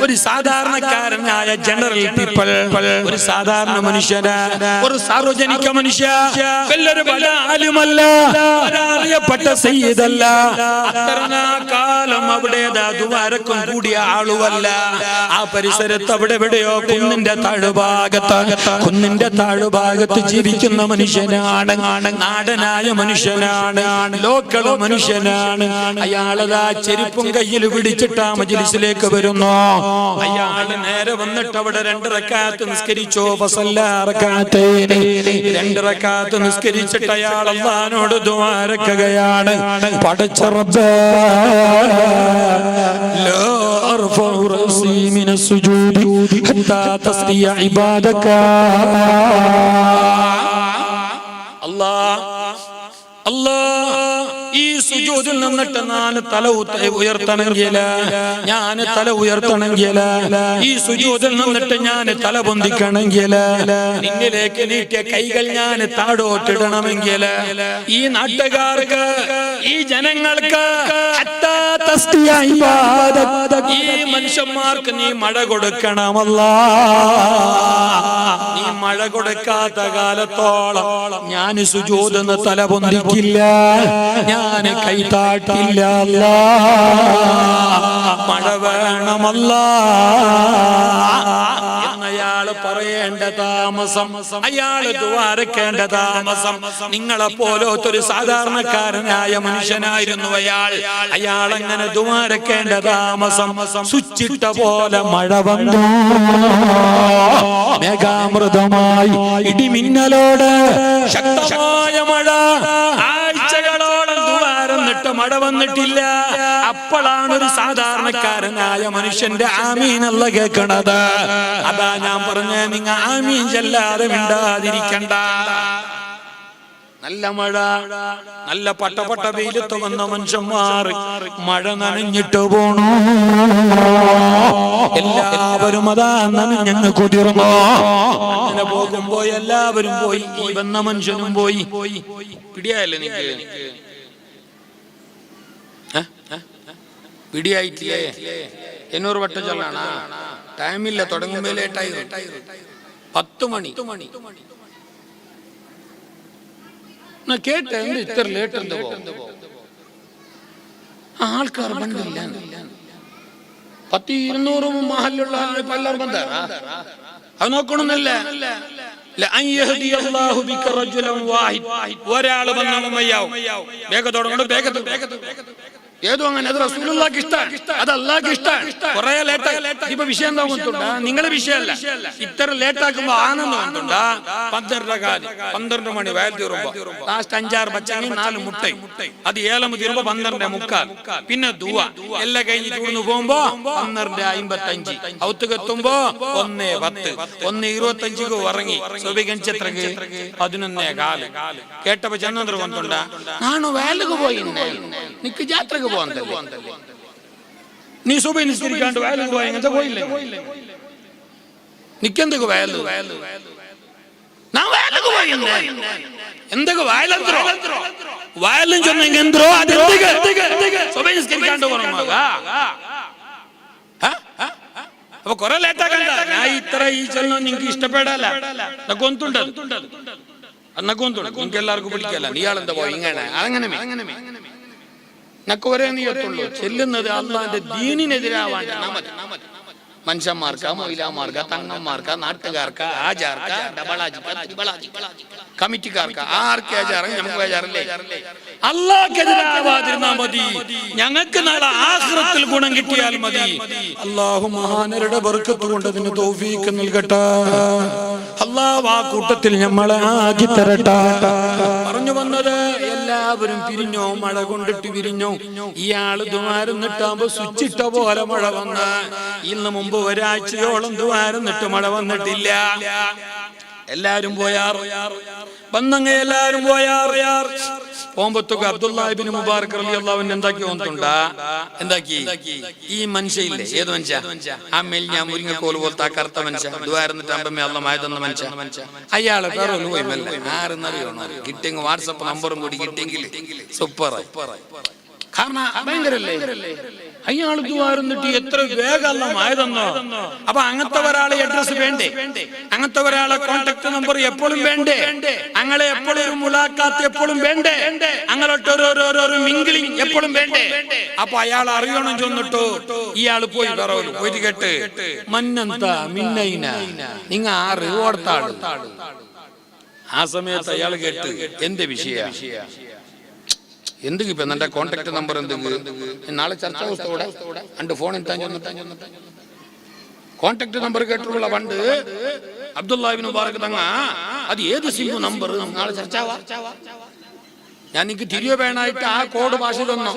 ഒരു സാധാരണക്കാരനായ ജനറൽ പീപ്പിൾ, ഒരു സാധാരണ മനുഷ്യന്, ഒരു സാർവജനിക മനുഷ്യ, വലിയൊരു ആലുമല്ല, അറിയപ്പെട്ട സയ്യിദല്ല, അത്രനാകാലം അവിടെ ദ്വാരക്കും കൂടിയ ആളുമല്ല. ആ പരിസരത്ത് അവിടെ എവിടെയോ കുന്നിന്റെ താഴുഭാഗത്ത് ജീവിക്കുന്ന മനുഷ്യനാണ്, നാടനായ മനുഷ്യനാണ്, ലോക്കൽ മനുഷ്യനാണ്. അയാളതാ ചെരുപ്പും കയ്യിൽ പിടിച്ചിട്ട് ആ മജ്‌ലിസിലേക്ക് വരുന്നു. അയാള് നേരെ വന്നിട്ട് അവിടെ 2 റക്അത്ത് നിസ്കരിച്ചു. രണ്ട് റക്അത്ത് നിസ്കരിച്ചിട്ട് അയാൾ അല്ലാഹുവോട് ദുആ ഇറക്കുകയാണ്. പടച്ച റബ്ബേ, ലാ അർഫഉ റഅസി മിനസ് സുജൂദി ഹത്താ തസ്ദിയ ഇബാദക. അല്ലാഹ് ഈ സുജൂദിൽ നിന്നിട്ട് ഞാൻ തല ഉയർത്തണമെങ്കിൽ, ഈ സുജൂദിൽ നിന്നിട്ട് ഞാൻ തല പൊന്തിക്കണമെങ്കിൽ, നിന്നിലേക്ക് നീട്ടിയ കൈകൾ ഞാൻ താഴോട്ടിടണമെങ്കിൽ, ഈ നാട്ടുകാർക്ക്, ഈ ജനങ്ങൾക്ക്, ഈ മനുഷ്യന്മാർക്ക് നീ മഴ കൊടുക്കണമല്ലാ. നീ മഴ കൊടുക്കാത്ത കാലത്തോളം ഞാൻ സുജൂദിന് തല പൊന്തിക്കില്ല, ഞാൻ കൈതാട്ടില്ല. മഴ വേണമല്ലാ എന്നയാള് പറയേണ്ട താമസം, അയാള് ദ്വാരക്കേണ്ട താമസം. നിങ്ങളെ പോലത്തൊരു സാധാരണക്കാരനായ മനുഷ്യനായിരുന്നു അയാൾ അങ്ങനെ ദ്വാരക്കേണ്ട താമസം. സ്വിച്ചിട്ട പോലെ മഴ വന്നു, മേഘാമൃതമായി, ഇടിമിന്നലോട് ശക്തമായ മഴ. ആഴ്ചകളോളം ദ്വാരന്നിട്ട് മഴ വന്നിട്ടില്ല. അപ്പോഴാണ് ഒരു സാധാരണക്കാരനായ മനുഷ്യന്റെ ആമീൻ അല്ല കേൾക്കണത്. അതാ ഞാൻ പറഞ്ഞ, നിങ്ങൾ ആമീൻ ചെല്ലാതെ മിണ്ടാതിരിക്കണ്ട. നല്ല മഴ, നല്ല പട്ട വെയിലത്ത് വന്ന മനുഷ്യന്മാർ മഴ നനഞ്ഞിട്ട് പോണു. എല്ലാവരും അതാ നനഞ്ഞങ്ങ് കുതിർന്നോ. അങ്ങനെ പോകുമ്പോ എല്ലാവരും പോയി, ഈ വന്ന മനുഷ്യനും പോയി. പിടിയായല്ലേ നിനക്ക്? പിടിയായിട്ടില്ലേ? 800 വട്ടം ചൊല്ലാണ്. ടൈമില്ല, തുടങ്ങുമ്പോ ലേറ്റായി. 10 മണി കേട്ട ഇത്ര ലേറ്റ് എന്ത് ആൾക്കാർ ബണ്ടില്ല. 100-200 മഹലുള്ള പലർ ബന്ധ അത് നോക്കണമെന്നല്ല. ഒരാള് വന്നാവും വേഗത്തോടെ ഏതോ അങ്ങനെ, അത് റസൂലുള്ളാഹിക്ക് ഇഷ്ടാണ്, അത് അല്ലാഹുവിന് ഇഷ്ടാണ്. കുറെ ലേറ്റ് ഇപ്പൊ വിഷയം എന്താ വന്നിട്ടുണ്ടാ? നിങ്ങളെ വിഷയമല്ല. ഇത്ര ലേറ്റ് ആക്കുമ്പോ ആനന്ദം വന്നിട്ടുണ്ടാ? 12 മണി വയൽ തീരുമ്പോ ലാസ്റ്റ് 5-6 പച്ചങ്ങി 4 മുട്ടയും, അത് 7 തീരുമ്പോ 12:45. പിന്നെ ദുആ എല്ലാം കഴിഞ്ഞിട്ട് ഇവിടുന്ന് പോകുമ്പോ 12:55. ഔത്തുകെത്തുമ്പോ 1:10, 1:25 ഉറങ്ങി. സുബഹിക്ക് 11:15. കേട്ടപ്പോ ചെന്നന്തർ വന്നിട്ടുണ്ടാ? നാണു വയലുക്ക് പോയി, നിക്ക് ജാത്രക്ക് പോകണ്ടല്ലേ, നീ സുബഹി നിസ്കരിക്കാണ്ട് വയലും പോയി അങ്ങനത്തെ പോയില്ലേ? നിക്കെന്തൊക്കെ വയല് എന്തൊക്കെ വയലന്ത്രോ വയലും ചൊന്നെന്തോ സുബഹി നിസ്കരിക്കാണ്ട് പോകണം. അപ്പൊ കുറെ ലേറ്റാക്കണ്ട. ഞാൻ ഇത്ര ഈ ചൊല്ലം നിങ്ങൾക്ക് ഇഷ്ടപ്പെടല്ല, gontuണ്ട് നിങ്ങൾക്ക് എല്ലാവർക്കും പിടിക്കല്ല. നീയാളെന്താ പോയി ഇങ്ങനെ അങ്ങനെ നക്ക് ഒരേ നീയത്തുള്ളൂ. ചെല്ലുന്നത് അള്ളാന്റെ ദീനിനെതിരാവാൻ മനുഷ്യന്മാർക്ക, മൊയിലാമാർക്ക, തങ്ങന്മാർക്ക, നാട്ടുകാർക്ക, ആചാർക്ക, കമ്മിറ്റിക്കാർക്ക, ആർക്ക് ആചാരം നമുക്ക് ആചാരല്ലേ. അള്ളാഹ്ക്കെതിരാവാതിരുന്നാ മതി, ഞങ്ങൾക്ക് നാളെ ആഖിറത്തിൽ ഗുണം കിട്ടിയാൽ മതി. അള്ളാഹു മഹാനരുടെ ബർക്കത്ത് കൊണ്ട് അതിന് തൗഫീഖ് നൽകട്ടെ. അള്ളാഹു ആ കൂട്ടത്തിൽ നമ്മളെ ആക്കി തരട്ടെ. പറഞ്ഞു വന്നത് എല്ലാവരും പിരിഞ്ഞോ, മഴ കൊണ്ടിട്ട് പിരിഞ്ഞോ. ഇയാള് ദ്വാരുന്നിട്ടാകുമ്പോ സ്വിച്ചിട്ട പോലെ മഴ വന്ന് ഇന്ന് മുമ്പ് ഒരാഴ്ചയോളം ദ്വാരുന്നിട്ട് മഴ വന്നിട്ടില്ല. എല്ലാരും പോയാർ വന്നങ്ങ എല്ലാരും പോയാർ. പോകുമ്പത്തൊക്കെ അബ്ദുല്ലാഹ് ഇബ്നു മുബാറക് റളിയല്ലാഹു അൻഹു എന്താക്കി വന്നിട്ടുണ്ടാ, എന്താക്കി ഈ മനുഷ്യയില്ലേ, ഏത് മനുഷ്യ, ആ മെലിഞ്ഞ മുരിങ്ങക്കോല് പോലത്തെ ആ കറുത്ത മനുഷ്യ ദ്വാരുന്നിട്ട് അമ്പമ്മ അള്ള മായ തന്ന മനുഷ്യ, അയാളെ വേറെ പോയില്ല. ആരെന്നറിയണോ, കിട്ടിയെങ്കിൽ വാട്സപ്പ് നമ്പറും കൂടി കിട്ടിയെങ്കിൽ സൂപ്പറായി. കാരണം ഭയങ്കരല്ലേ അയാൾ ദ്വാരുന്നിട്ട് എത്ര വേഗം ആയതെന്നോ. അപ്പൊ അങ്ങനത്തെ ഒരാളെ അഡ്രസ് വേണ്ടേ, അങ്ങനത്തെ ഒരാളെ കോൺടാക്ട് നമ്പർ എപ്പോഴും വേണ്ടേ, അങ്ങനെ എപ്പോഴും ഒരു മുലാഖാത്ത് എപ്പോഴും വേണ്ടേ, അങ്ങോട്ട് ഓരോരോ മിംഗ്ലിംഗ് എപ്പോഴും വേണ്ടേ. അപ്പൊ അയാൾ അറിയണം ചെന്നിട്ടോ ഇയാള് പോയി പറവു പോയിട്ട് കേട്ട് മന്നന്ത മിന്നൈന നിങ്ങ ആറ് ഓർത്താള്. ആ സമയത്ത് അയാൾ കേട്ട് എന്റെ വിഷയ എന്തെങ്കിലും ഇപ്പൊ എന്റെ കോൺടാക്ട് നമ്പർ എന്തെങ്കിലും നാളെ ചർച്ച പുസ്തകോടെ അണ്ട് ഫോൺ കോൺടാക്ട് നമ്പർ കേട്ടുള്ള പണ്ട് അബ്ദുല്ലാഹ് ഇബ്നു മുബാറക് തങ്ങ അത് ഏത് സിമ്മു നമ്പർ നാളെ ചർച്ചാവാ. ഞാൻ നിനക്ക് തിരിയോ വേണായിട്ട് ആ കോഡ് ഭാഷ തന്നോ,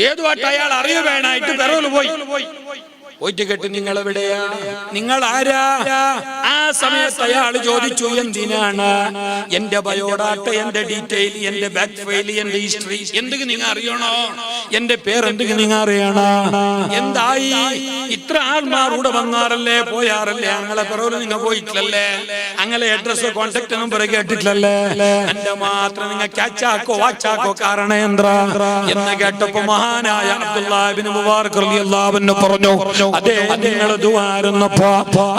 ഏതുമായിട്ട് അയാൾ അറിയ വേണായിട്ട് പെറോല് പോയി പോയിട്ട് കേട്ട് നിങ്ങൾ എവിടെയാ, നിങ്ങൾ ആരാ. ആ സമയത്ത് അയാൾ ചോദിച്ചു എന്തിനാണ്, എന്റെ ബയോഡാറ്റ, എന്റെ ഡീറ്റെയിൽ, എന്റെ ബാക്ക് ഫയൽ, എന്റെ ഹിസ്റ്ററി എന്തെങ്കിലും നിങ്ങൾ അറിയണോ, എന്റെ പേര് എന്തെങ്കിലും നിങ്ങൾ അറിയണോ. എന്തായി ഇത്ര ആൾമാരൂടെ വന്നാറല്ലേ പോയാറല്ലേ, അങ്ങനെ പെറോല് നിങ്ങൾ പോയിട്ടില്ലല്ലേ, അങ്ങനെ അഡ്രസ് കോൺടാക്ട് നമ്പർ കേട്ടിട്ടില്ലല്ലേ, എന്റെ മാത്രം നിങ്ങൾ ക്യാച്ചാക്കോ വാച്ചാക്കോ കാരണം എന്താ എന്ന് കേട്ടപ്പോ മഹാനായ അബ്ദുല്ലാഹ് ഇബ്നു മുബാറക് റളിയല്ലാഹു അൻഹു പറഞ്ഞു, അതെ നിങ്ങൾ ദുആരുന്നപ്പോ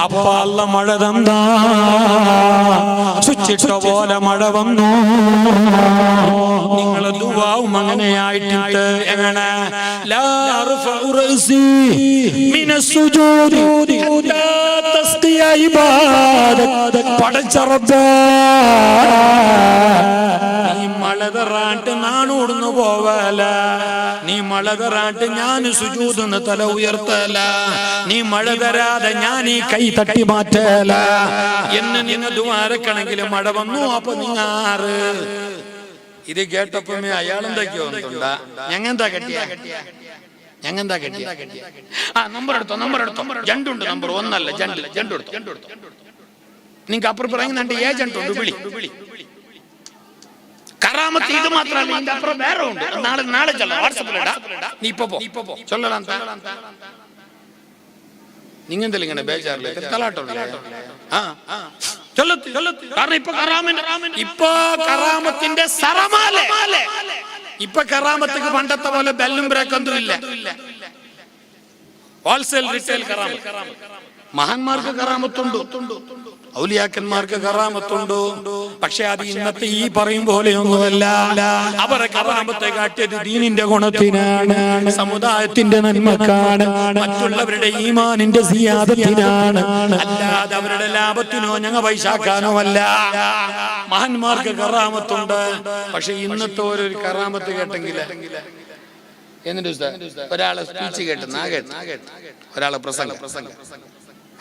അപ്പ അല്ലാഹ് മഴ തന്നാ സ്വിച്ചിട്ട പോലെ മഴ വന്നു. നിങ്ങൾ ദുആവും അങ്ങനെയായിട്ടുണ്ട്. എങ്ങനെ ലാ അർഫഉ റഅസി മിനസ് സുജൂദി ഹത്താ തസ്ഖിയ ഇബാദത്ത്. പടച്ച റബ്ബേ നീ മഴ തരാണ്ട് നാണൂടുന്നു പോവല, നീ മഴ തരാണ്ട് ഞാൻ സുജൂദിന്ന് തല ഉയർത്തല, നീ മഴ തരാതെ ഞാൻ ഈ കൈ തട്ടി മാറ്റല എന്ന് നിങ്ങൾ ദുആരക്കണമെങ്കിൽ മഴ വന്നു. അപ്പൊ നിങ്ങാറ് ഇത് കേട്ടപ്പോ അയാളെന്തൊക്കെയോ ഒന്നുണ്ടാ ഞങ്ങെന്താ കെട്ടിയ ആ നമ്പർ എടുത്തോ ജണ്ടുണ്ട്, നമ്പർ ഒന്നല്ല ജണ്ട് എടുത്തോ. നിങ്ങൾക്ക് അപ്പുറം പറയുന്നുണ്ട് ഏജന്റ് ഉണ്ട്, വിളി. കറാമത്ത് ഇത് മാത്രമല്ല, ഇതിന്റെ അപ്പുറം വേറെ ഉണ്ട്. നാളെ ചൊല്ലാം, വാട്സപ്പിലിടാ. നീ ഇപ്പൊ പോ ചൊല്ലലാം. നിങ്ങെന്തെങ്കിലും ഇങ്ങനെ ബേജാറില്ല തലാട്ടല്ലേ. കാരണം ഇപ്പൊ കറാമത്തിന്റെ സറമാലെ. ഇപ്പൊ കറാമത്തേക്ക് പണ്ടത്തെ പോലെ ബെല്ലും ബ്രേക്കൊന്നും ഇല്ല. ഹോൾസെയിൽ റീറ്റെയിൽ കറാമത്ത്. മഹാന്മാർക്ക് കറാമത്തുണ്ട്, ഔലിയാക്കന്മാർക്ക് കറാമത്തുണ്ട്. പക്ഷെ അത് ഇന്നത്തെ ഈ പറയും പോലെയൊന്നുമല്ല. അവരെ കറാമത്തെ കാട്ടിയത് ദീനിന്റെ ഗുണത്തിനാണ്, സമുദായത്തിന്റെ നന്മക്കാണ്, മറ്റുള്ളവരുടെ ഈമാനിന്റെ സിയാദത്തിനാണ്, അല്ലാതെ അവരുടെ ലാഭത്തിനോ ഞങ്ങൾ പൈസാക്കാനോ അല്ല. മഹാന്മാർക്ക് കറാമത്തുണ്ട്. പക്ഷെ ഇന്നത്തെ ഒരു കറാമത്ത് കേട്ടെങ്കിൽ എന്നിട്ട് ഒരാളെ സ്പീച്ച് കേട്ട് ഒരാളെ പ്രസംഗം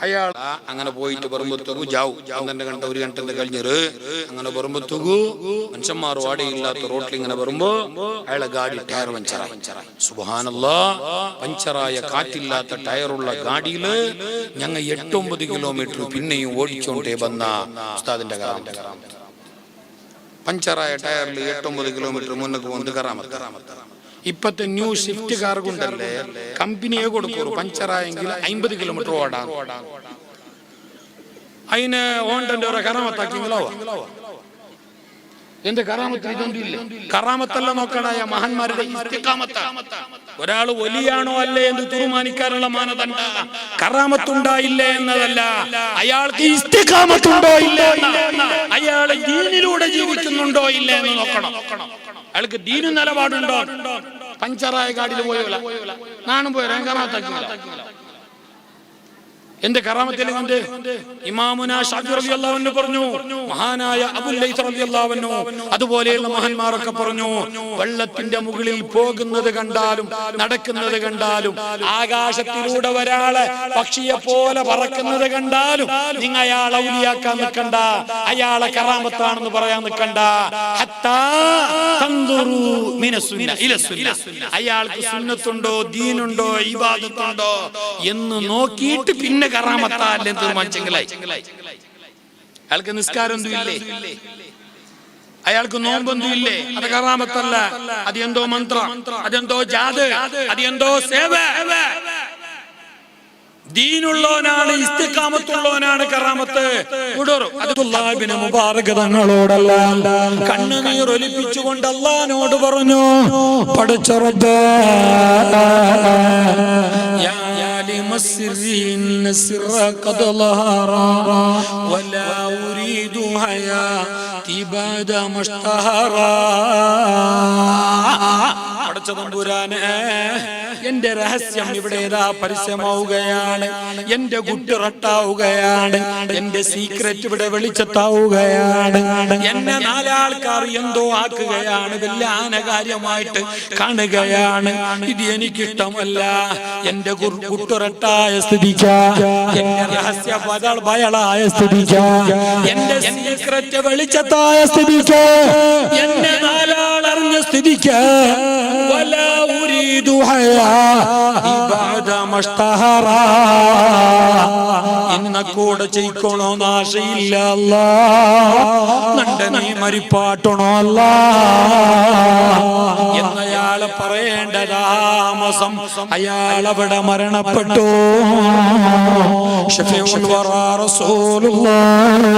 അയാൾ അങ്ങനെ പോയിട്ട് പറയുമ്പോഴത്തേക്കു ജാവു 12 1 ഗಂಟೆ കഴിഞ്ഞിട്ട് അങ്ങനെ പറയുമ്പോഴത്തേക്കു മനുഷ്യന്മാർ വാടയില്ലാത്ത റോട്ടിൽ ഇങ്ങനെ വരുമ്പോ അയാളെ ഗാഡി ടയർ പഞ്ചറായി. സുബ്ഹാനല്ലാഹ്, പഞ്ചറായ കാറ്റില്ലാത്ത ടയറുള്ള ഗാഡിയില് ഞങ്ങൾ 8-9 കിലോമീറ്റർ പിന്നെയും ഓടിച്ചോണ്ടേ വന്ന ഉസ്താദിന്റെ കറാമത്ത്. പഞ്ചറായ ടയറിൽ 8-9 കിലോമീറ്റർ മുന്നേക്ക് പോകുന്നത് കറാമത്ത്. ഇപ്പത്തെ ന്യൂ ഷിഫ്റ്റ് കാർഗുണ്ടല്ലേ, കമ്പനിയെ കൊടുക്കൂ പഞ്ചറായെങ്കിൽ 50 കിലോമീറ്റർ ഓടാം. അതിന് ഹോണ്ടന്റെ ഒരു കറാമത്താക്കിങ്ങളോ എന്റെ കറാമത്ത് ഇതൊന്നുമില്ല. കറാമത്തല്ല നോക്കണായ മഹാന്മാരുടെ ഇസ്തിഖാമത്ത്. ഒരാൾ വലിയാണോ അല്ലേ എന്ന് തീരുമാനിക്കാനുള്ള മാനദണ്ഡ കറാമത്തുണ്ടായില്ലേ എന്നതല്ല, അയാൾക്ക് ഇസ്തിഖാമത്തുണ്ടോ ഇല്ലേ, അയാൾ ദീനിലൂടെ ജീവിക്കുന്നുണ്ടോ ഇല്ലേ എന്ന് നോക്കണം. അയാൾക്ക് ദീനു നിലപാടുണ്ടോ. പഞ്ചറായ ഗാഡിയിൽ പോയോല നാണും പോയ കറാമത്താക്കില്ല. എന്റെ കറാമത്തിൽ കൊണ്ട് ഇമാമുന ഷാഫി റളിയല്ലാഹു അൻഹു പറഞ്ഞു, മഹാനായ അബുൽ ലൈസ് റളിയല്ലാഹു അൻഹു അതുപോലെയുള്ള മഹാന്മാരൊക്കെ പറഞ്ഞു, വെള്ളത്തിന്റെ മുകളിൽ പോകുന്നത് കണ്ടാലും നടക്കുന്നത് കണ്ടാലും ആകാശത്തിലൂടെ ഒരാളെ പക്ഷിയെ പോലെ പറക്കുന്നത് കണ്ടാലും നിങ്ങൾ അയാളെ ഔലിയാക്കാൻ നിൽക്കണ്ട, അയാളെ കറാമത്താണെന്ന് പറയാൻ നിൽക്കണ്ട. ഹത്താ തൻദുറു മിനസ്സുന്ന ഇലസ്സുന്ന, അയാൾക്ക് സുന്നത്തുണ്ടോ ദീനുണ്ടോ ഇബാദത്തുണ്ടോ എന്ന് നോക്കിയിട്ട് പിന്നെ കറാമത്തല്ലേ തീരുമാനിച്ചെങ്കിലായി. അയാൾക്ക് നിസ്കാരം ഒന്നുമില്ലേ, അയാൾക്ക് നോമ്പൊന്നുമില്ലേ, അത് കറാമത്തല്ല. അത് എന്തോ മന്ത്രം, അതെന്തോ ജാത്, അത് എന്തോ സേവ. ദീനുള്ളവനാണ്, ഇസ്തിഖാമത്തുള്ളവനാണ് കറാമത്ത്. അബ്ദുല്ലാഹ് ഇബ്നു മുബാറക് തങ്ങളോടല്ല കണ്ണുനീർ ഒലിപ്പിച്ചുകൊണ്ട് അല്ലാഹുവോട് പറഞ്ഞു, പടച്ച റബ്ബേ السرين السر قد ظهر ولا أريد حياتي بعد ما اشتهر. എന്റെ രഹസ്യം ഇവിടെ പരസ്യമാവുകയാണ്, എന്റെ ഗുട്ടുറട്ടാവുകയാണ്, എന്റെ സീക്രറ്റ് ഇവിടെ വെളിച്ചത്താവുകയാണ്, എന്നെ നാലാൾക്കാർ എന്തോ ആക്കുകയാണ്, വലിയ ആനകാര്യമായിട്ട് കാണുകയാണ്. ഇത് എനിക്കിഷ്ടമല്ല. എന്റെ ഗുട്ടുറട്ടായ സ്ഥിതിക്ക്, എന്റെ രഹസ്യ ബയളായ സ്ഥിതിക്ക്, എന്റെ സീക്രറ്റ് വെളിച്ചത്തായ സ്ഥിതിക്ക്, എന്നെ നാലാൾ അറിഞ്ഞ സ്ഥിതിക്ക് ഇന്ന കൂടെ ചെയ്യണോ നാശയില്ല അല്ലാ, നണ്ട നീ മരിപ്പാട്ടണോ അല്ലാ എന്നയാള് പറയേണ്ട താമസം അയാളവിടെ മരണപ്പെട്ടു. ശഫീഉൽ വറാ റസൂലുള്ളാഹ്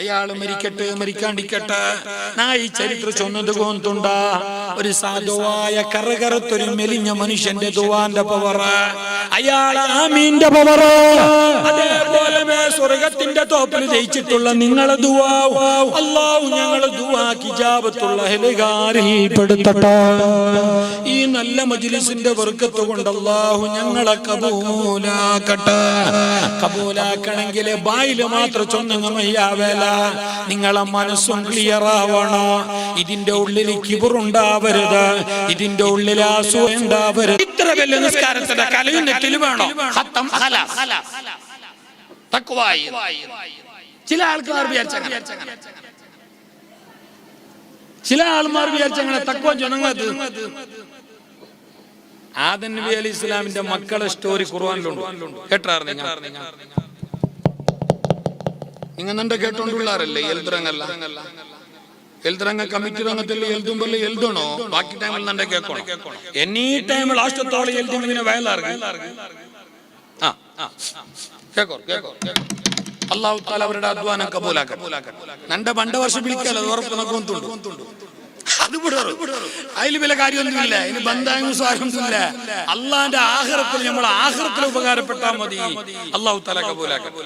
അയാള് മരിക്കട്ടെ മരിക്കാണ്ടിക്കട്ടെ. ഞാൻ ഈ ചരിത്രം ചൊന്നത് കോന്തുണ്ട ഒരു സാധുവായ കറുകറുത്തൊരു മെലിഞ്ഞ മനുഷ്യന്റെ ദുആന്റെ പവർ, അയാൾ ആമീന്റെ പവർ, അതേപോലെ സ്വർഗത്തിന്റെ തോപ്പിൽ ജയിച്ചിട്ടുള്ള നിങ്ങളെ ദുആ അല്ലാഹു ഞങ്ങളെ ദുആ ഇജാബത്തുള്ള ഹെലുകാരിൽ പെടുത്തട്ടെ. ഈ നല്ല മജ്ലിസിന്റെ ബർക്കത്ത് കൊണ്ട് അല്ലാഹു ഞങ്ങളെ കബൂലാക്കട്ടെ. കബൂലാക്കണമെങ്കിൽ ബായില് മാത്രം ചൊന്നങ്ങ് മയ്യാവേല, നിങ്ങളെ മനസ്സും ക്ലിയർ ആവണോ. ഇതിന്റെ ഉള്ളിൽ കിബറുണ്ടാവരുത്, ഇതിന്റെ ഉള്ളിൽ അസൂയ ഉണ്ടാവരുത്. ഇത്ര വലിയ നിസ്കാരത്തിന്റെ കലയും നെറ്റിൽ വേണോ. ചില ആൾക്കാർ വിചാരിച്ചങ്ങനെ തക്വ ജനങ്ങൾക്ക്. ആദം നബി അലൈഹി ഇസ്ലാമിന്റെ മക്കളെ സ്റ്റോറി ഖുർആനിലുണ്ട്, കേട്ടാർന്നിങ്ങ നിങ്ങൾ നിന്റെ കേട്ടോണ്ടുള്ളാരല്ലേ. എൽദ്രങ്ങ കമ്മിറ്റി രംഗത്തിൽ എൽതുമ്പല്ലേ എൽതണോ, ബാക്കി ടൈമിൽ നിന്റെ കേൾക്കണോ. എനി ടൈം ലാസ്റ്റത്തോളം എൽതുമ്പിനെ വയലാർഗ അല്ലാഹു തആല അവരുടെ അധ്വാനം കബൂലാക്കട്ടെ. നന്റെ പണ്ട വർഷം വിളിക്കാലോ, അത് ഉറപ്പ് നോക്കുന്നുണ്ട്. അത് അതിൽ വില കാര്യമൊന്നുമില്ല, ഇനി ബന്ധായും സ്വാരമൊന്നുമില്ല. അള്ളാന്റെ ആഖിറത്തിൽ നമ്മൾ ആഖിറത്തിൽ ഉപകാരപ്പെട്ടാൽ മതി. അല്ലാഹു തആല കബൂലാക്കട്ടെ.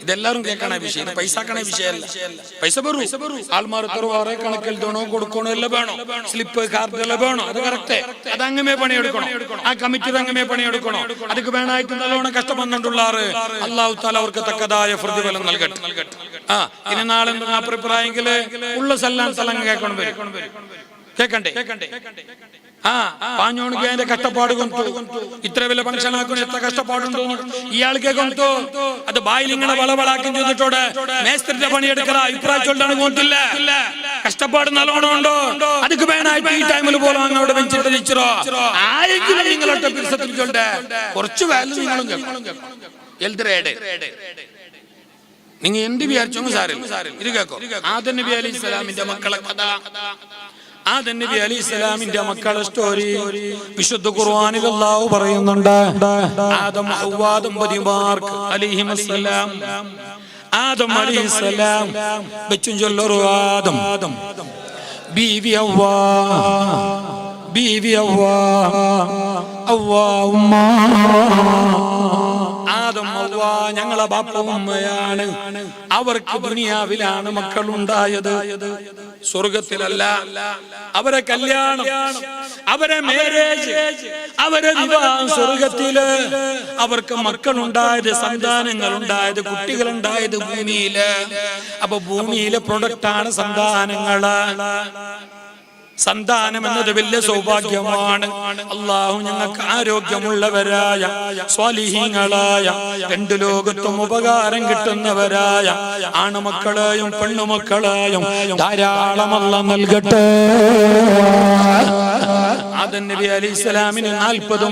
ഇതെല്ലാരും കേൾക്കണ വിഷയം, പൈസാക്കണ വിഷയമല്ല. പൈസ ബറു ആൾമാർ തറവാറെ കണക്കിൽ ദോണോ കൊടുക്കണോ എല്ലാം വേണോ, സ്ലിപ്പ് കാർഡ് എല്ലാം വേണോ, അത് കറക്റ്റ്. അത് അങ്ങമേ പണിയെടുക്കണോ, ആ കമ്മിറ്റി അങ്ങമേ പണിയെടുക്കണോ. അതൊക്കെ വേണമായിട്ട് നല്ലോണം കഷ്ടപ്പെടുന്നുണ്ടുള്ളാറ്. അല്ലാഹു തആല അവർക്ക് തക്കതായ പ്രതിഫലം നൽകട്ടെ. ഇനി നാളെ അഭിപ്രായെങ്കില് ഉള്ള സ്ഥലം കേൾക്കണം വരും, കേക്കണ്ടേ. പാഞ്ഞോണിക്ക് അതിന്റെ കഷ്ടപ്പാട് കൊണ്ടു, ഇത്ര വില ഫംഗ്ഷൻ ആക്കുന്ന എത്ര കഷ്ടപ്പാടുണ്ടോ ഇയാൾക്ക് കൊണ്ടു. അത് ബായിൽ ഇങ്ങനെ വളവളാക്കി ചെയ്തിട്ടോടെ മേസ്ത്രിന്റെ പണിയെടുക്കണ അഭിപ്രായം ചൊല്ലാണ് കൊണ്ടില്ല. കഷ്ടപ്പാട് നല്ലോണം ഉണ്ടോ, അതൊക്കെ വേണമായിട്ട് ഈ ടൈമിൽ പോലെ അവിടെ വെച്ചിട്ട് തിരിച്ചോ ആരെങ്കിലും നിങ്ങളൊക്കെ പിരിസത്തിൽ ചൊല്ലെ കുറച്ച് വാല്യൂ നിങ്ങളും നിങ്ങൾ എന്ത് വിചാരിച്ചോ സാരില്ല. ഇത് കേൾക്കോ, ആദം നബി അലൈഹി ഇസ്ലാമിന്റെ മക്കളെ കഥ, ആദം നബി അലൈഹി ഇസ്ലാമിന്റെ മക്കളെ സ്റ്റോറി വിശുദ്ധ ഖുർആനിൽ അല്ലാഹു പറയുന്നുണ്ട്. ആദം ഹവ്വ ദമ്പതിമാർക്ക് അലൈഹിമുസ്സലാം ആദം അലൈഹിസ്സലാം വെച്ചും ചൊല്ലൊരു ആദം ബീവി ഹവ്വ ഉമ്മ ആദം ഹവ്വ ഞങ്ങളെ ബാപ്പ ഉമ്മയാണ്. അവർക്ക് ദുനിയാവിലാണ് മക്കളുണ്ടായത്, സ്വർഗത്തിലല്ല. അവരെ കല്യാണം, അവരെ മാരേജ്, അവരെ വിവാഹം സ്വർഗത്തില്. അവർക്ക് മക്കളുണ്ടായത്, സന്താനങ്ങൾ ഉണ്ടായത്, കുട്ടികളുണ്ടായത് ഭൂമിയില്. അപ്പൊ ഭൂമിയിലെ പ്രൊഡക്റ്റാണ് സന്താനങ്ങള്. സന്താനം എന്നത് വലിയ സൗഭാഗ്യമാണ്. അള്ളാഹു ഞങ്ങൾക്ക് ആരോഗ്യമുള്ളവരായ സ്വാലിഹീങ്ങളായ രണ്ട് ലോകത്തും ഉപകാരം കിട്ടുന്നവരായ ആണുമക്കളെയും പെണ്ണുമക്കളെയും ധാരാളം അല്ലാഹു നൽകട്ടെ. ആദം നബി അലൈഹിസ്സലാമിന് 40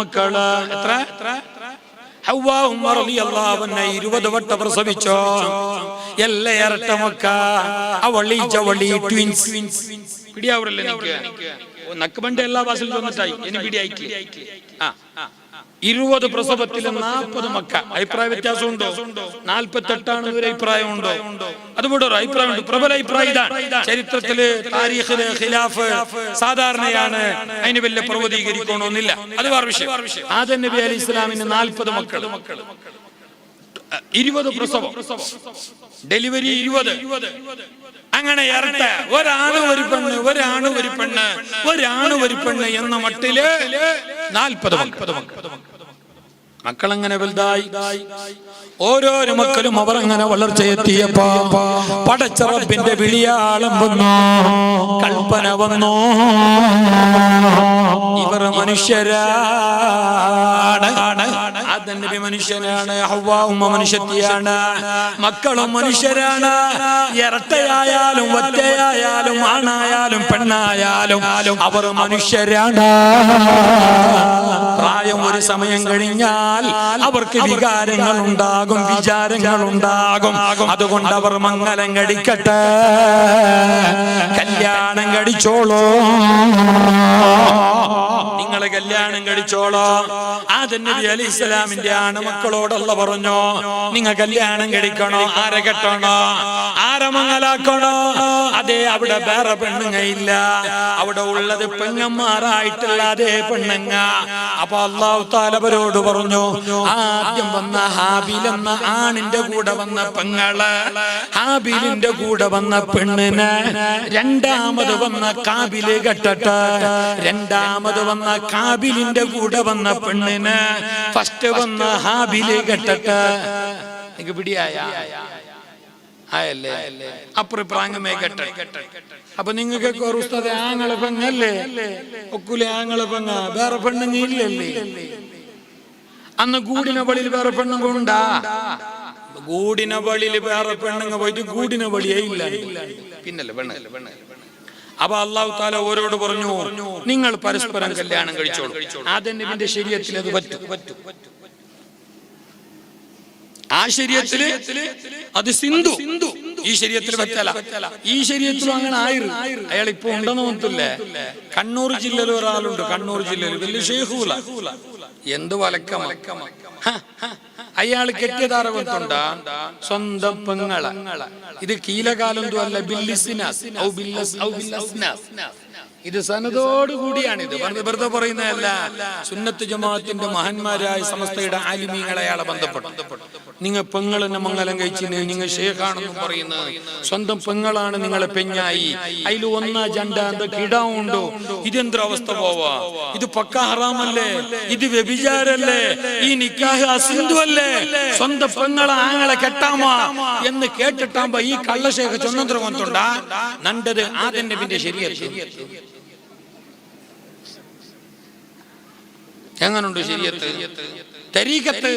മക്കള്. എത്ര? ഹവ്വ ഉമ്മ റളിയല്ലാഹു അൻഹ 20 വട്ടം പ്രസവിച്ചോ. എല്ലാ ഇരട്ട മക്ക, അവളി ചവളി ട്വിൻസ്. പിടിയാവറല്ലേ നിക്ക് നക്കുബണ്ട് എല്ലാ ഭാഷയിലും വന്നിട്ടായി ഇനി പിടിയായിട്ടില്ല. 20 പ്രസവത്തിൽ 40 മക്ക. അഭിപ്രായ വ്യത്യാസം ഉണ്ടോ? 48 ഒരു അഭിപ്രായം ഉണ്ടോ? അതുപോലെ ഒരു അഭിപ്രായം ഉണ്ട്, പ്രബല അഭിപ്രായം ഇതാണ്. ചരിത്രത്തില് താരീഖില് ഖിലാഫ് സാധാരണയാണ്, അതിന് വലിയ പ്രവചീകരിക്കണമെന്നില്ല, അത് വേറെ വിഷയം. ആദം നബി അലൈഹിസ്സലാമിന് 40 മക്കൾ, 20 പ്രസവം, ഡെലിവറി 20. അങ്ങനെ ഇരട്ട, ഒരാണ് ഒരു പെണ്ണ്, ഒരാണ് ഒരു പെണ്ണ്, ഒരാണ് ഒരു പെണ്ണ് എന്ന മട്ടില് 40 മക്കളങ്ങനെ വലുതായി. ഓരോരോ മക്കളും അവർ അങ്ങനെ വളർച്ചയെത്തിയപ്പോ പടച്ച റബ്ബിന്റെ വിളിയാളം വന്നു, കൽപ്പന വന്നു. ഇവർ മനുഷ്യരാണ്. ആദം നബി മനുഷ്യനാണ്, ഹവ്വ ഉമ്മ മനുഷ്യത്തിയാണ്, മക്കളും മനുഷ്യരാണ്. ഇരട്ടയായാലും ഒറ്റയായാലും ആണായാലും പെണ്ണായാലും അവർ മനുഷ്യരാണ്. പ്രായം ഒരു സമയം കഴിഞ്ഞാൽ അവർക്ക് വികാരങ്ങൾ ഉണ്ടാകും, വിചാരങ്ങൾ ഉണ്ടാകും. അതുകൊണ്ട് അവർ മംഗലം കഴിക്കട്ടെ, കല്യാണം കഴിച്ചോളൂ, നിങ്ങളെ കല്യാണം കഴിച്ചോളോ. ആദം നബി അലൈഹിസ്സലാമിന്റെ ആണ് മക്കളോടുള്ള പറഞ്ഞു, നിങ്ങൾ കല്യാണം കഴിക്കണോ? ആരെ കെട്ടണോ? ആരെ മംഗലാക്കണോ? അതെ, അവിടെ വേറെ പെണ്ണുങ്ങയില്ല, അവിടെ ഉള്ളത് പെങ്ങന്മാരായിട്ടുള്ള അതേ പെണ്ണുങ്ങ. അപ്പൊ അല്ലാഹു തആല അവരോട് പറഞ്ഞു, ആദ്യം വന്ന ഹാബീൽ എന്ന ആണിന്റെ കൂടെ വന്ന പെങ്ങള്, ഹാബീലിന്റെ കൂടെ വന്ന പെണ്ണിന് രണ്ടാമത് വന്ന കാബില് കെട്ടട്ടെ. രണ്ടാമത് വന്ന കാബിലിന്റെ കൂടെ വന്ന പെണ്ണിന് ഫസ്റ്റ് വന്ന ഹാബില് കെട്ടട്ടെ. എനിക്ക് പിടിയായ ആയല്ലേ? അപ്രാങ്ങമേ കെട്ടെ. അപ്പൊ നിങ്ങൾക്ക് ഉസ്താദേ ആങ്ങളെ പെങ്ങല്ലേ? ഒക്കുലെ ആങ്ങളെ പെങ്ങ, വേറെ പെണ്ണുങ്ങ ഇല്ലല്ലേ? അന്ന് ഗൂഡിന വളിയിൽ വേറെ പെണ്ണുങ്ങ ഉണ്ടാ? ഗൂഡിന വളിയിൽ വേറെ പെണ്ണുങ്ങ പോയിട്ട് ഗൂഡിന വളിയേ ഇല്ല, പിന്നല്ലേ പെണ്ണല്ലേ. അപ്പൊ അല്ലാഹു തആല ഓരോട് പറഞ്ഞു, നിങ്ങൾ പരസ്പരം കല്യാണം കഴിച്ചോളൂ. ആദം നബിയുടെ ശരീഅത്തിൽ അത് പറ്റും. ആ ശരീഅത്തില് അത് സിന്ധു, ഈ ശരീഅത്തിൽ പറ്റല. ഈ ശരീഅത്തിലും അങ്ങനെ ആയിരു. അയാൾ ഇപ്പൊ ഉണ്ടെന്ന് തോന്നത്തില്ലേ? കണ്ണൂർ ജില്ലയിൽ ഒരാളുണ്ട്, കണ്ണൂർ ജില്ലയിൽ വലിയ ഷെയ്ഖൂല, എന്ത് വലക്കം. അയാൾ കെട്ടിയതാര കൊണ്ടുണ്ടാ സ്വന്തം പെങ്ങള. ഇത് കീലകാലം അല്ല, ബില്ലിസ്നാസ് ഔ ബില്ലസ് ഔ ബില്ലസ്നാസ്. ഇത് സനദോട് കൂടിയാണിത്, വെറുതെ പറയുന്നതല്ല. സുന്നത്ത് ജമാഅത്തിന്റെ മഹാന്മാരായ സമസ്തയുടെ ആലിമീങ്ങളെ അയാളെ ബന്ധപ്പെട്ടു. നിങ്ങൾ പെങ്ങളെന്നെ മംഗലം കഴിച്ചിന്, നിങ്ങൾ ഷേഖാണെന്നും പറയുന്നത് സ്വന്തം പെങ്ങളാണ് നിങ്ങളെ പെഞ്ഞായി. അതിൽ ഒന്നാ ജണ്ടാന്ത കിടാവുണ്ടോ? ഇതെന്തൊരവസ്ഥ പോവാ? ഇത് പക്ക ഹറാമല്ലേ? ഇത് വ്യഭിചാരല്ലേ? ഈ നിക്കാഹ് അസിന്ധു അല്ലേ? സ്വന്തം പെങ്ങളെ ആങ്ങളെ കെട്ടാമോ എന്ന് കേട്ടിട്ടാകുമ്പോ ഈ കള്ളശേഖ ചൊന്നത്ര കൊണ്ടുണ്ടാ നണ്ടത് ആദം നബിന്റെ ശരീഅത്ത്. എങ്ങനുണ്ട് ശരീഅത്ത്? തരീഖത്ത്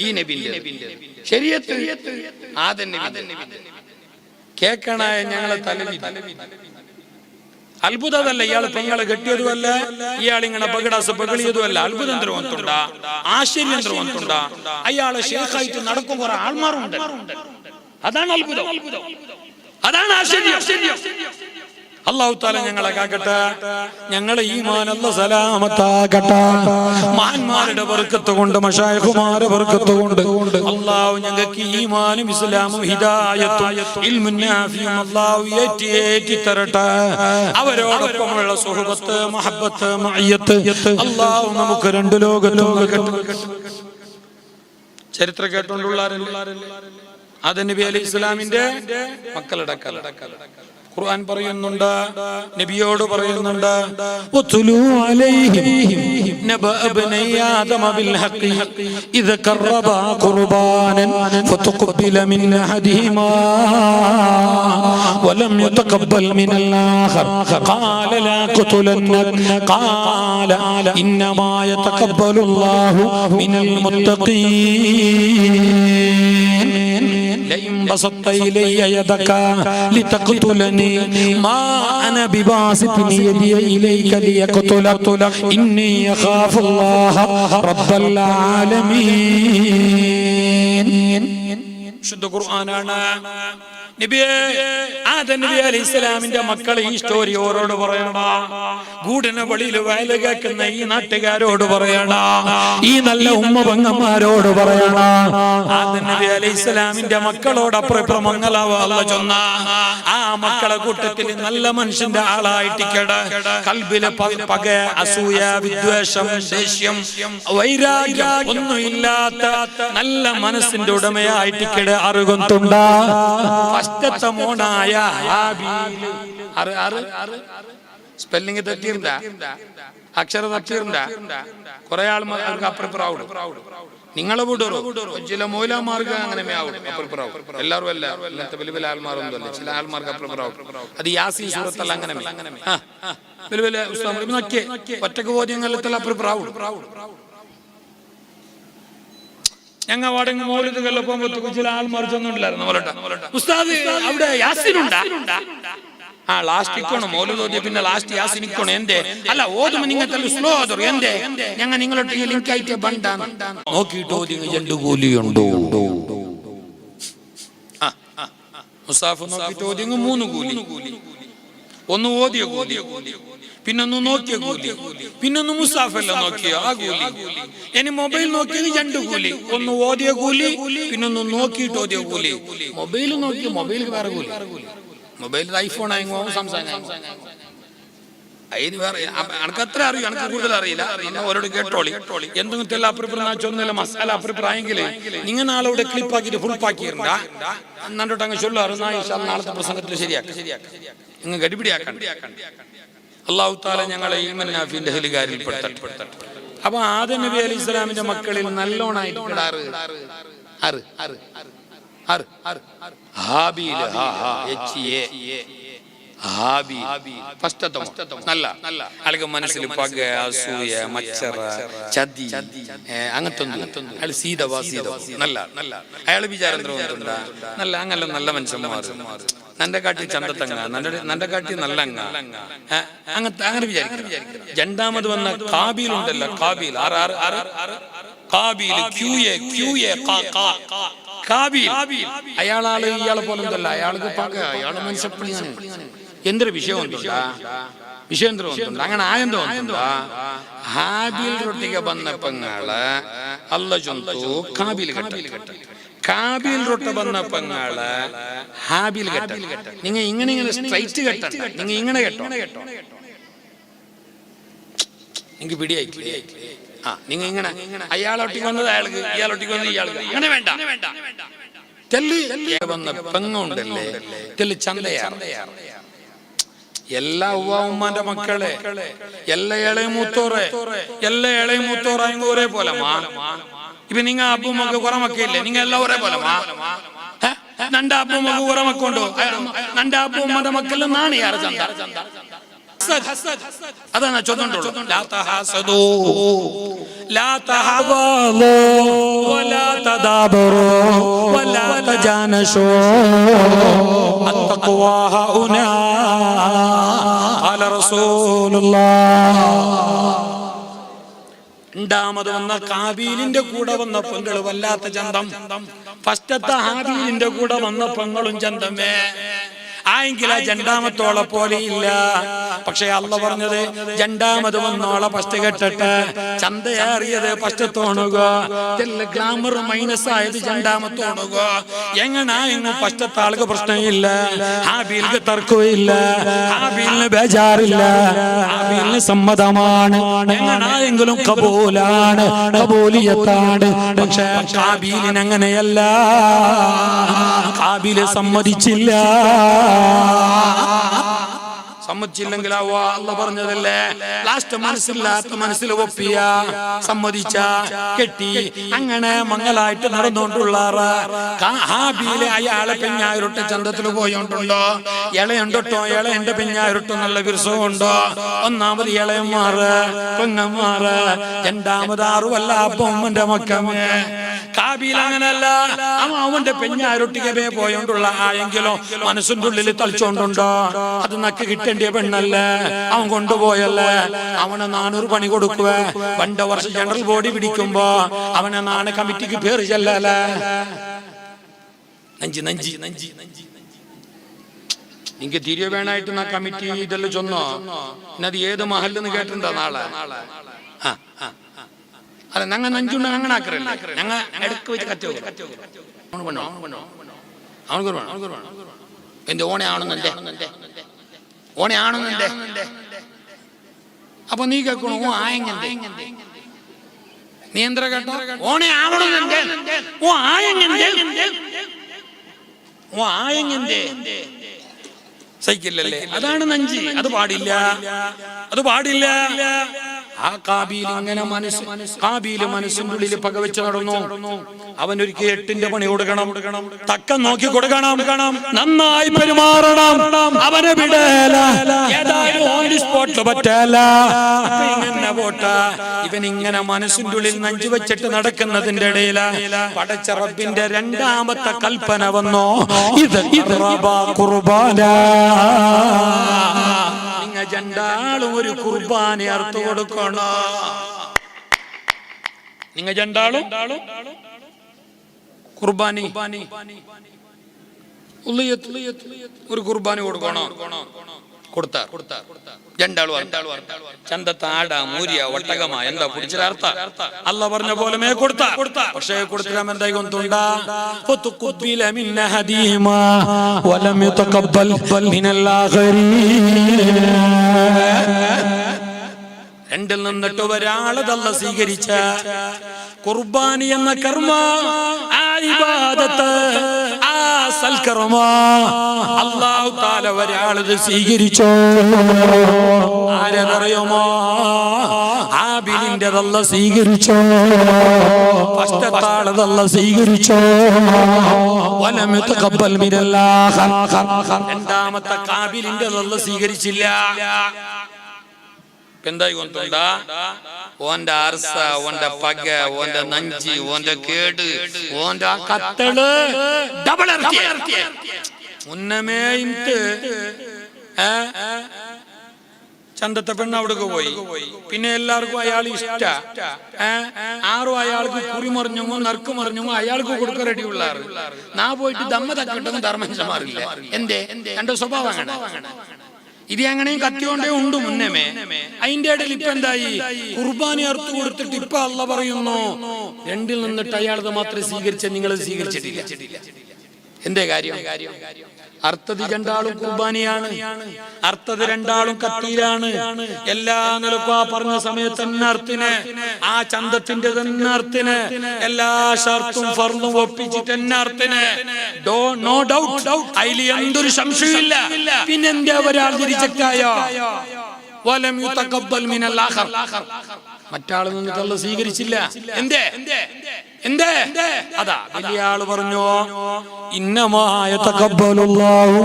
ഈ നബിന്റെ, ശരീഅത്ത് ആദം നബി. കേക്കണായ ഞങ്ങളെ തലവി അത്ഭുതമല്ല. ഇയാൾ പെങ്ങളെ കെട്ടിയതുമല്ല, ഇയാൾ ഇങ്ങനെ പകടാസ് പകളിയതുമല്ല. അത്ഭുതം ദ്രവത്തുണ്ടാ, ആശ്ചര്യം ദ്രവത്തുണ്ടാ. അയാളെ ഷേഖായിട്ട് നടക്കും കുറെ ആൾമാരുണ്ട്. അതാണ് അത്ഭുതം, അതാണ് ആശ്ചര്യം. അല്ലാഹു തആല ഞങ്ങളെ കാക്കട്ടെ, ഞങ്ങളെ ഈമാൻ അല്ലാഹു സലാമത്താക്കട്ടെ. മഹാന്മാരുടെ ബർക്കത്ത് കൊണ്ട്, മശായിഖുമാരുടെ ബർക്കത്ത് കൊണ്ട് അല്ലാഹു ഞങ്ങൾക്ക് ഈമാനും ഇസ്ലാമും ഹിദായത്തും ഇൽമുൻ നാഫിയും അല്ലാഹു ഏറ്റി തരട്ടെ. അവരോടൊപ്പമുള്ള സുഹബത്ത്, മഹബ്ബത്ത്, മഅയ്യത്ത് അല്ലാഹു നമുക്ക് രണ്ട് ലോകത്തും നൽകട്ടെ. ചരിത്രം കേട്ടുകൊണ്ടുള്ള ആദം നബി അലൈഹി ഇസ്ലാമിന്റെ മക്കളടക്കൽ ഖുർആൻ പറയുന്നുണ്ട്, നബിയോട് പറയുന്നുണ്ട്, ഉത്ലു അലൈഹിം നബഅ ഇബ്നൈ ആദമ ബിൽ ഹഖ് ഇദ ഖറബാ ഖുർബാനൻ ഫതഖബ്ബല മിൻ അഹദിഹിമാ വലം യതഖബ്ബൽ മിനൽ ആഖർ ഖാല ലാ ഖതുലന്നക ഖാല ഇന്നമാ യതഖബ്ബലു അല്ലാഹു മിനൽ മുത്തഖീൻ ലഇൻ ബസത്ത ഇലയ്യ യദക ലിതഖതുലനി മാ അന ബിബാസിതി യദി ഇലൈക ലിയഖതുലക ഇന്നി യഖാഫുല്ലാഹ റബ്ബൽ ആലമീൻ. ശുദ്ധ ഖുർആനാണ്. നബിയേ, ആദം നബി അലൈഹി ഇസ്ലാമിന്റെ മക്കൾ ഈ സ്റ്റോറി ഓരോട് പറയണ, ഗൂഢന വഴിയിൽ വയല് കേൾക്കുന്ന ഈ നാട്ടുകാരോട് പറയണ, ഈ നല്ല ഉമ്മ പെങ്ങന്മാരോട് പറയണ. ആദം നബി അലൈഹി ഇസ്ലാമിന്റെ മക്കളോട് അപ്പുറം മംഗളാവല്ല ചൊന്ന ആ മക്കളെ കൂട്ടത്തിൽ നല്ല മനുഷ്യന്റെ ആളായിട്ടിക്കട, കൽബിലെ പക, അസൂയ, വിദ്വേഷം, ദേഷ്യം, വൈരാഗ്യം ഒന്നുമില്ലാത്ത നല്ല മനസ്സിന്റെ ഉടമയായിട്ടിക്കട അറികൊണ്ടുണ്ട മോനായ സ്പെല്ലിംഗ് തെറ്റിஇருந்தா, അക്ഷര തെറ്റിஇருந்தா, കുറെ ആൾമാർക്ക് അപ്പുറപ്പുറാവും. നിങ്ങളെ വിടറോ ചില മൗലമാർക്ക് അങ്ങനെ അപ്പുറപ്പുറാവും. എല്ലാവരും എല്ലാത്ത വലിയ വലിയ ആൾമാരൊന്നും അല്ല, ചില ആൾമാർക്ക് അപ്പുറപ്പുറാവും. അത് യാസീൻ സൂറത്തല്ല അങ്ങനെ വലിയ വലിയ ഒറ്റക്ക് ബോധ്യങ്ങളെല്ലാം അപ്പുറപ്പുറാവും. ഞങ്ങൾ വടങ്ങ് മൗലിദുകളിൽ പോകുമ്പോ ചില ആൾമാർ ചെന്നുണ്ടായിരുന്നു, ഉസ്താദ് അവിടെ യാസിനുണ്ടാ? ആ ലാസ്റ്റ് ഇക്കോണം മൗലിദ് ഓതിയ പിന്നെ ലാസ്റ്റ് യാസിൻ ഇക്കോണം. എന്തേ അല്ല ഓതുമ്പോ നിങ്ങൾക്ക് സ്ലോ ഓതോ? എന്തേ ഞങ്ങൾ നിങ്ങളൊട്ടിಗೆ ലിങ്ക് ആയിട്ട് ബണ്ടാണ് നോക്കിയിട്ട് ഓതി രണ്ട് കൂലിയുണ്ടോ? മുസാഫ് നോക്കിയിട്ട് ഓതി 3 കൂലി. ഒന്ന് ഓതിയ കൂലി, പിന്നൊന്ന് നോക്കിയ കൂലി, പിന്നൊന്ന് മുസാഫെല്ലാം നോക്കിയ ആ കൂലി. ഇനി മൊബൈൽ നോക്കിയത് 2 കൂലി. ഒന്ന് ഓതിയ കൂലി, പിന്നൊന്ന് നോക്കിയിട്ട് ഓതിയ കൂലി. മൊബൈൽ നോക്കി മൊബൈൽ വേറെ കൂലി. മൊബൈൽ ഐഫോൺ ആയെങ്കോ സാംസങ് അതിന് വേറെ. എനിക്ക് അത്ര അറിയും, എനിക്ക് കൂടുതൽ അറിയില്ല. ഓരോട് കേട്ടോളി. എന്തെങ്കിലും അഭിപ്രായം മസാല അഭിപ്രായെങ്കിൽ നിങ്ങൾ നാളെ ഇവിടെ ക്ലിപ്പാക്കിട്ട് ഫുൾപ്പാക്കിയിരുന്ന എന്നോട്ട് അങ്ങ് ചൊല്ലാറ്. നാളത്തെ പ്രസംഗത്തിൽ ശരിയാക്കി നിങ്ങൾ ഗടിപിടിയാക്കാൻ. അല്ലാഹു തആല ഞങ്ങളെ ഇൽമുൻ നാഫിന്റെ ഹലികാരിൽ പെടുത്തട്ടെ. അപ്പൊ ആദം നബി അലൈഹി ഇസ്ലാമിന്റെ മക്കളിൽ നല്ലോണായിട്ട് അയാൾക്ക് മനസ്സിൽ പക, അസൂയ, മച്ചറ, ചതി അങ്ങനത്തൊന്നും അയാൾ നല്ല അയാൾ വിചാരം നല്ല അങ്ങനെ നല്ല മനുഷ്യന്മാർ നന്റെ കാട്ടി ചന്തത്തങ്ങ നന്റെ കാട്ടി നല്ല അങ്ങനത്തെ അങ്ങനെ വിചാരിക്കും. രണ്ടാമത് വന്ന കാബീൽ ഉണ്ടല്ലോ, കാബീൽ അയാളാള് ഇയാളെ പോലെ ഒന്നല്ല. അയാൾക്ക് പക, അയാളെ മനുഷ്യപ്പണിയാണ്. എന്തൊരു വിഷയം അങ്ങനെ ആയെന്തോ ഹാബീൽ റൊട്ടിಗೆ ಬಂದ ಪಂಗಾಳ ಅಲ್ಲ ಜೊಂತು ಕಾಬೀಲ್ ಕಟ್ಟ കാബീൽ റൊട്ട വന്ന പങ്ങള ഹാബീൽ കെട്ട. നിങ്ങൾ ഇങ്ങനെ സ്ട്രൈറ്റ് കെട്ട, നിങ്ങൾ ഇങ്ങനെ കേട്ടോ. നിങ്ങൾക്ക് പിടിയായി. നിങ്ങൾ ഇങ്ങനെ അയാളൊട്ടിക്ക് വന്നത് അയാൾക്ക്, ഇയാളൊട്ടിക്ക് വന്നത് ഇയാൾക്ക്, അങ്ങനെ വേണ്ട. തെല്ല് വന്ന പെങ്ങുണ്ടല്ലേ, തെല്ല് ചന്തയാണ്. എല്ലാ ഉമ്മാന്റെ മക്കളെ എല്ലാ ഇളയും മൂത്തോറായും ഒരേ പോലെ ഇപ്പൊ നിങ്ങ അപ്പുമ്മക്ക് കുറെ മക്കയില്ലേ, നിങ്ങ എല്ലാം ഒരേ പോലെ നന്റെ അപ്പുമ്മക്ക് കുറെ മക്കുണ്ടോ? നന്റെ അപ്പുമ്മന്റെ മക്കളിൽ നാണ് യാറ് ചന്ത. അതാണ് ചൊല്ലുണ്ടോ, ലാ തഹാസദൂ ലാ തഹബലൂ വലാ തദാബറൂ വലാ തജാനശൂ അത്തഖ്വാ ഹുനാ ഖാല റസൂലുള്ളാഹ്. രണ്ടാമത് വന്ന കാബീലിന്റെ കൂടെ വന്ന പെങ്ങൾ വല്ലാത്ത ചന്തം. ഫസ്റ്റത്തെ ഹാബീലിന്റെ കൂടെ വന്ന പെങ്ങളും ചന്തമേ. ആയെങ്കിൽ ആ രണ്ടാമത്തോളെ പോലെ ഇല്ല. പക്ഷെ അള്ള പറഞ്ഞത് രണ്ടാമത് വന്നോളെ ഫസ്റ്റ് കെട്ടട്ടെ, ചന്തയേറിയത് ഫസ്റ്റ് തോണുക, ഗ്ലാമർ മൈനസ് ആയത് രണ്ടാമത്തോണുക. എങ്ങനായെങ്കിലും ഫസ്റ്റത്തെ ആൾക്ക് പ്രശ്നമില്ല, ഹാബീലിന് തർക്കമില്ല, ഹാബീലിന് ബേജാറില്ല, ഹാബീലിന് സമ്മതമാണ്, എങ്ങനായെങ്കിലും കബൂലാണ്, കബൂലിയത്താണ്. പക്ഷെ ഹാബീലിന് അങ്ങനെയല്ല, ഹാബീല് സമ്മതിച്ചില്ല. സമ്മതിച്ചില്ലെങ്കിൽ അള്ളാഹ് പറഞ്ഞതല്ലേ, ലാസ്റ്റ് മനസ്സില്ലാത്ത മനസ്സിൽ ഒപ്പിയ, സമ്മതിച്ച, കെട്ടി, അങ്ങനെ മംഗലായിട്ട് നടന്നുകൊണ്ടുള്ള ഹാബീല് അയാളെ പെഞ്ഞായിരൊട്ട ചന്തത്തിൽ പോയോണ്ടുണ്ടോ, ഇളയുണ്ടോ, ഇളയന്റെ പെഞ്ഞായിരൊട്ടോ നല്ല വിരസമുണ്ടോ? ഒന്നാമത് ഇളയന്മാറ് പെങ്ങന്മാറ്, രണ്ടാമത് ആറുമല്ല അപ്പമ്മന്റെ മക്കമ്മ. കാബീൽ അങ്ങനല്ല, അവന്റെ പെഞ്ഞായിരൊട്ടികമേ പോയോണ്ടുള്ള ആയെങ്കിലോ മനസ്സിന്റെ ഉള്ളിൽ തളിച്ചോണ്ടുണ്ടോ? അത് നക്ക് കിട്ടേണ്ട പെണ്ണല്ലേ, അവൻ കൊണ്ടുപോയല്ലേ, അവനെ 400 പണി കൊടുക്കുക. 2 വർഷം ജനറൽ ബോഡി പിടിക്കുമ്പോ അവനെ നാണ കമ്മിറ്റിക്ക് പേര് ചെല്ലല്ലേ. നിങ്ങക്ക് തിരികെ വേണായിട്ട് ആ കമ്മിറ്റി ഇതെല്ലാം ചൊന്നോ? അത് ഏത് മഹല്ലെന്ന് കേട്ടിട്ടുണ്ടോ നാളെ? അല്ല, ഞങ്ങൾ നഞ്ചുണ്ട് അങ്ങനെ ആക്കറല്ലേ, ഞങ്ങൾ ഇടക്ക് വെച്ച് കത്തി എന്റെ ഓണയാണെന്നെ ഓണയാണെന്നെ. അപ്പൊ നീ കേൾക്കണോ? ഓ ആയെങ്ങന്റെ നീ എന്താ കേട്ടോ? ഓണയാവണെന്നെ, ഓ ആയെങ്ങന്റെ, ഓ ആയെങ്ങന്റെ സൈക്കിളല്ലേ, അതാണ് നഞ്ചി. അത് പാടില്ല, അത് പാടില്ല. ആ കാബീൽ ഇങ്ങനെ കാബീല് മനസ്സിന്റെ ഉള്ളിൽ പകവെച്ച് നടന്നു. അവനൊരിക്കൽ 8ന്റെ പണി കൊടുക്കണം, തക്കം നോക്കി കൊടുക്കണം, നന്നായി പെരുമാറണം. അവനെ വിടല, ഏതായാലും ഓൺ ദി സ്പോട്ടിൽ പറ്റല. ഇങ്ങനെ പോട്ട, ഇവൻ ഇങ്ങനെ മനസ്സിന്റെ ഉള്ളിൽ നഞ്ചു വെച്ചിട്ട് നടക്കുന്നതിന്റെ ഇടയിൽ പടച്ച റബ്ബിന്റെ 2ാമത്തെ കൽപ്പന വന്നോ, ഇത് കുർബാന. നിങ്ങൾ രണ്ടാളും ഒരു കുർബാന അർത്ഥ കൊടുക്കണോ? നിങ്ങൾ രണ്ടാളും കുർബാനി ഒരു കുർബാനി കൊടുക്കണോ? കൊടുത്താ രണ്ടാളും ചന്തത്ത ആട മൂരിയ ഒട്ടകമാ എന്താ പിടിച്ചൊരർത്ഥ അല്ല പറഞ്ഞ പോലെ മേ കൊടുത്ത. പക്ഷേ കൊടുത്തില്ല എന്തായി കൊണ്ടുണ്ടാ രണ്ടിൽ നിന്നിട്ട് ഒരാളതല്ല സ്വീകരിച്ച കുർബാനി എന്ന കർമ്മ, ആ ഇബാദത്ത്, ആ സൽക്കർമ്മ അല്ലാഹു തആല ഒരാളത് സ്വീകരിച്ചോ. ആരെന്നറിയുമോ? ഹാബീലിന്റെതല്ല സ്വീകരിച്ചോ, ഫസ്റ്റത്താളതല്ല സ്വീകരിച്ചോ. വലം യതഖബ്ബൽ മിനല്ലാഹ്, രണ്ടാമത്തെ കാബീലിന്റെതല്ല സ്വീകരിച്ചില്ല. എന്തായി കൊണ്ടുണ്ടാ? ഓന്റെ അർസ, ഓന്റെ പക, ഓന്റെ നഞ്ചി, ഓന്റെ കേട്, ഓന്റെ കത്തള് ഡബിൾ മുന്നമേ ചന്തത്തെ പെണ്ണ് അവിടേക്ക് പോയി. പിന്നെ എല്ലാവർക്കും അയാൾ ഇഷ്ട. ആറും അയാൾക്ക് കുറിമറിഞ്ഞുമോ നറുക്ക് മറിഞ്ഞുമോ അയാൾക്ക് കൊടുക്കാൻ റെഡിയുള്ള നാ പോയിട്ട് ദമ്മ തക്കട്ടെന്ന് ധർമ്മഞ്ചമാറില്ല. എന്തേ? എന്റെ സ്വഭാവം അങ്ങനെ. ഇത് അങ്ങനെയും കത്തിയോണ്ടേ ഉണ്ട് മുന്നമേ. അതിന്റെ ഇടയിൽ ഇപ്പൊ എന്തായി? കുർബാനി അറുത്തു കൊടുത്തിട്ട് ഇപ്പൊ അള്ള പറയുന്നു രണ്ടിൽ നിന്നിട്ട് അയാളത് മാത്രമേ സ്വീകരിച്ച, നിങ്ങൾ സ്വീകരിച്ചിട്ടില്ല. എന്തേ കാര്യം? അർത്ഥത് രണ്ടാളും കുർബാനിയാണ്, അർത്ഥത് രണ്ടാളും കത്തിയിലാണ്. എല്ലാ നിലക്കും ആ പറഞ്ഞ സമയത്ത് തന്നെ അർത്ഥിന്, ആ ചന്തത്തിന്റെ തന്നെ അർത്ഥിന്, എല്ലാ ഷർത്തും ഫർളും ഒപ്പിച്ചിട്ട് തന്നെ അർത്ഥിന്. നോ ഡൗട്ട്, അതിൽ എന്തൊരു സംശയമില്ല. പിന്നെന്താ ഒരാൾ തിരിച്ചെക്കായോ? വലം യുതഖബ്ബൽ മിനൽ ആഖർ, മറ്റാൾ നിന്നിട്ടുള്ള സ്വീകരിച്ചില്ല. എന്തേ? അതാ വലിയ ആള് പറഞ്ഞു ഇന്നമാ യതഖബ്ബലുല്ലാഹു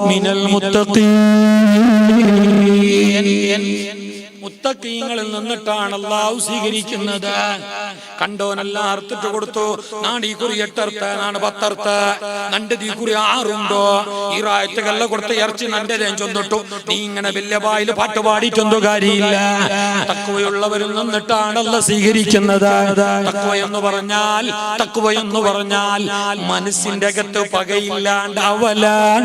മിനൽ മുത്തഖീൻ, മുത്തഖീങ്ങളിൽ നിന്നിട്ടാണ് അല്ലാഹു സ്വീകരിക്കുന്നത്. കണ്ടോനെല്ലാം അറുത്തിട്ട് കൊടുത്തു. നാട് ഈ കുറി 8 അറുത്ത്, നാണ് 10 അറുത്ത്, നണ്ട് ഈ കുറി 6 ഉണ്ടോ? ഈ റായത്ത് കല്ല കൊടുത്ത് ഇറച്ചി നന്റെ ചൊന്നിട്ടു. നീ ഇങ്ങനെ വലിയ വായിൽ പാട്ട് പാടിയിട്ടൊന്നും കാര്യമില്ല. തഖ്വയുള്ളവരിൽ നിന്നിട്ടാണല്ലോ സ്വീകരിക്കുന്നത്. തഖ്വ എന്ന് പറഞ്ഞാൽ മനസ്സിന്റെ അകത്ത് പകയില്ലാണ്ടാവലാൻ,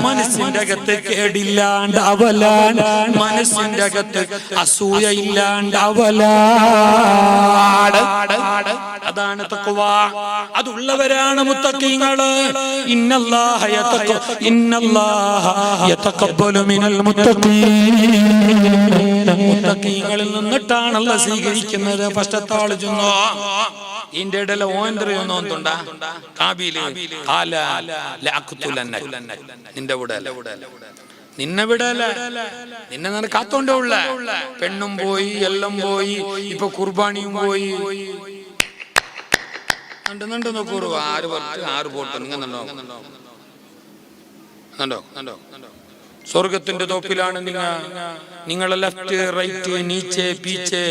മനസ്സിന്റെ അകത്ത് കേടില്ലാണ്ടാവലാൻ, മനസ്സിന്റെ അകത്ത് അസൂയ ഇല്ലാണ്ടാവലാൻ. അതാണ് തഖ്വ. അതുള്ളവരാണ് മുത്തഖീങ്ങള്. ഇന്നല്ലാഹ യതഖബ്ബലു മിനൽ മുത്തഖീൻ. മുത്തഖീങ്ങളിൽ നിന്നിട്ടാണല്ലോ സ്വീകരിക്കുന്നത്. ഫസ്റ്റത്താള് ചൊന്നോ ഇതിന്റെ ഇടയിലെ ഓന്തറിയൊന്നോന്തുണ്ടാ കാബീല് നിന്റെ വിടല, നിന്നെ വിടല, നിന്നെ ഞാൻ കാത്തോണ്ടേ ഉള്ള. പെണ്ണും പോയി, എല്ലാം പോയി, ഇപ്പൊ കുർബാനിയും പോയി. കണ്ടു നോക്കൂ, 6 പോട്ട് കണ്ടോ. സ്വർഗത്തിന്റെ തോപ്പിലാണ് നിങ്ങളെ ലെഫ്റ്റ് റൈറ്റ് നീച്ചെ പീച്ചെ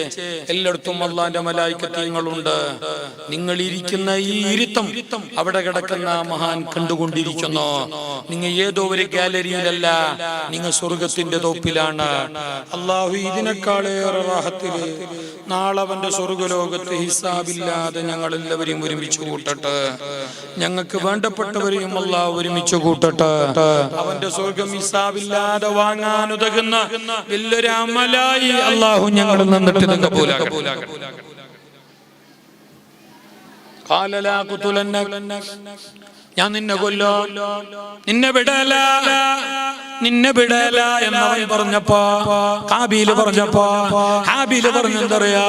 എല്ലായിടത്തും അള്ളാന്റെ മലായികത്തുണ്ട്. നിങ്ങൾ ഇരിക്കുന്ന ഈ ഇരുത്തം അവിടെ കിടക്കുന്ന മഹാൻ കണ്ടുകൊണ്ടിരിക്കുന്നു. നിങ്ങൾ ഏതോ ഒരു ഗാലറിയിലല്ല, നിങ്ങൾ സ്വർഗത്തിന്റെ തോപ്പിലാണ്. അള്ളാഹു ഇതിനേക്കാളേറെ റാഹത്തില് നാളെ അവന്റെ സ്വർഗലോകത്ത് ഹിസാബില്ലാതെ ഞങ്ങൾ എല്ലാവരെയും ഒരുമിച്ച് കൂട്ടട്ടെ. ഞങ്ങൾക്ക് വേണ്ടപ്പെട്ടവരെയും അള്ളാഹു ഒരുമിച്ച് കൂട്ടട്ടെ. അവന്റെ സ്വർഗം ഹിസാബില്ലാതെ വാങ്ങാനുതകുന്ന വലിയൊരു അമലായി അള്ളാഹു ഞങ്ങളിൽ നിന്നിട്ട് ഞാൻ നിന്നെ കൊല്ലോ, നിന്നെ വിടല എന്നവൻ പറഞ്ഞപ്പോ ഹാബീല് പറഞ്ഞപ്പോ ഹാബീല് പറഞ്ഞെന്തറിയാ,